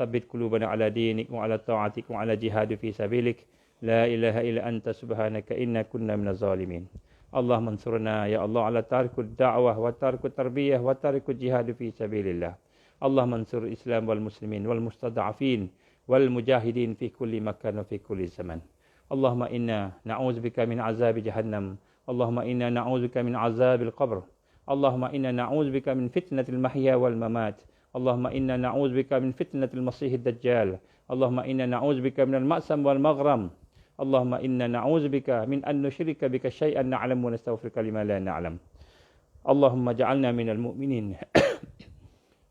ثبت قلوبنا على دينك وعلى طاعتك وعلى جهاد في سبيلك لا إله إلا أنت سبحانك إنا كنا من الظالمين اللهم انصرنا يا الله على تارك الدعوة وتارك التربية وتارك الجهاد في سبيل الله اللهم انصر الإسلام والمسلمين والمستضعفين والمجاهدين في كل مكان وفي كل زمن اللهم إنا نعوذ بك من عذاب جهنم اللهم إنا نعوذ بك من عذاب القبر اللهم إنا نعوذ بك من فتنة المحيا والممات اللهم إنا نعوذ بك من فتنة المسيح الدجال اللهم إنا نعوذ بك من المأسم والمغرم اللهم إنا نعوذ بك من أن نشرك بك شيئا نعلم ونستغفرك لما لا نعلم اللهم اجعلنا من المؤمنين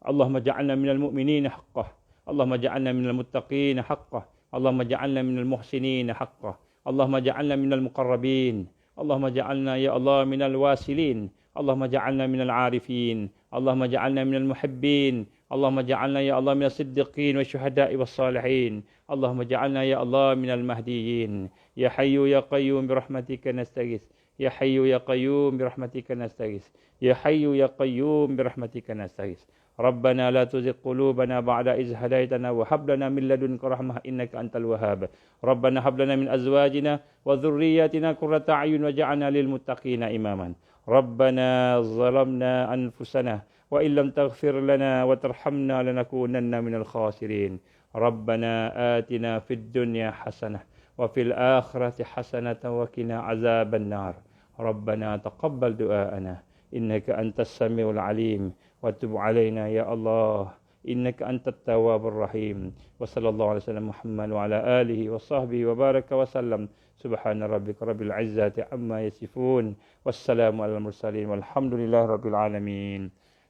اللهم اجعلنا من المؤمنين حقه اللهم اجعلنا من المتقين حقه اللهم اجعلنا من المحسنين حقه اللهم اجعلنا من المقربين اللهم اجعلنا يا الله من الواسلين اللهم اجعلنا من العارفين اللهم اجعلنا من المحبين اللهم اجعلنا يا الله من الصديقين والشهداء والصالحين اللهم اجعلنا يا الله من المهديين يا حي يا قيوم برحمتك نستغيث يا حي يا قيوم برحمتك نستغيث يا حي يا قيوم برحمتك نستغيث ربنا لا تزغ قلوبنا بعد إذ هديتنا وهب لنا من لدنك رحمة إنك أنت الوهاب ربنا هب لنا من أزواجنا وذرياتنا قرة أعين واجعلنا للمتقين إماما ربنا ظلمنا أنفسنا وإن لم تغفر لنا وترحمنا لنكونن من الخاسرين ربنا آتنا في الدنيا حسنة وفي الآخرة حسنة وقنا عذاب النار ربنا تقبل دعاءنا إنك أنت السميع العليم وتب علينا يا الله إنك أنت التواب الرحيم وصلى الله على سيدنا محمد وعلى آله وصحبه وبارك وسلم سبحان ربك رب العزة عما يصفون والسلام على المرسلين والحمد لله رب العالمين.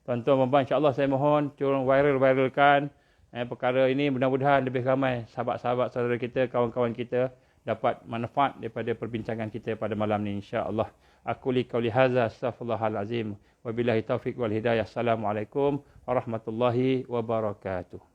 Tuan-tuan, puan-puan, insya-Allah saya mohon tolong viralkan perkara ini, mudah-mudahan lebih ramai sahabat-sahabat saudara kita, kawan-kawan kita dapat manfaat daripada perbincangan kita pada malam ini insya-Allah. Aku li qauli hadza astaghfirullahal azim wa billahi taufiq wal hidayah. Assalamualaikum warahmatullahi wabarakatuh.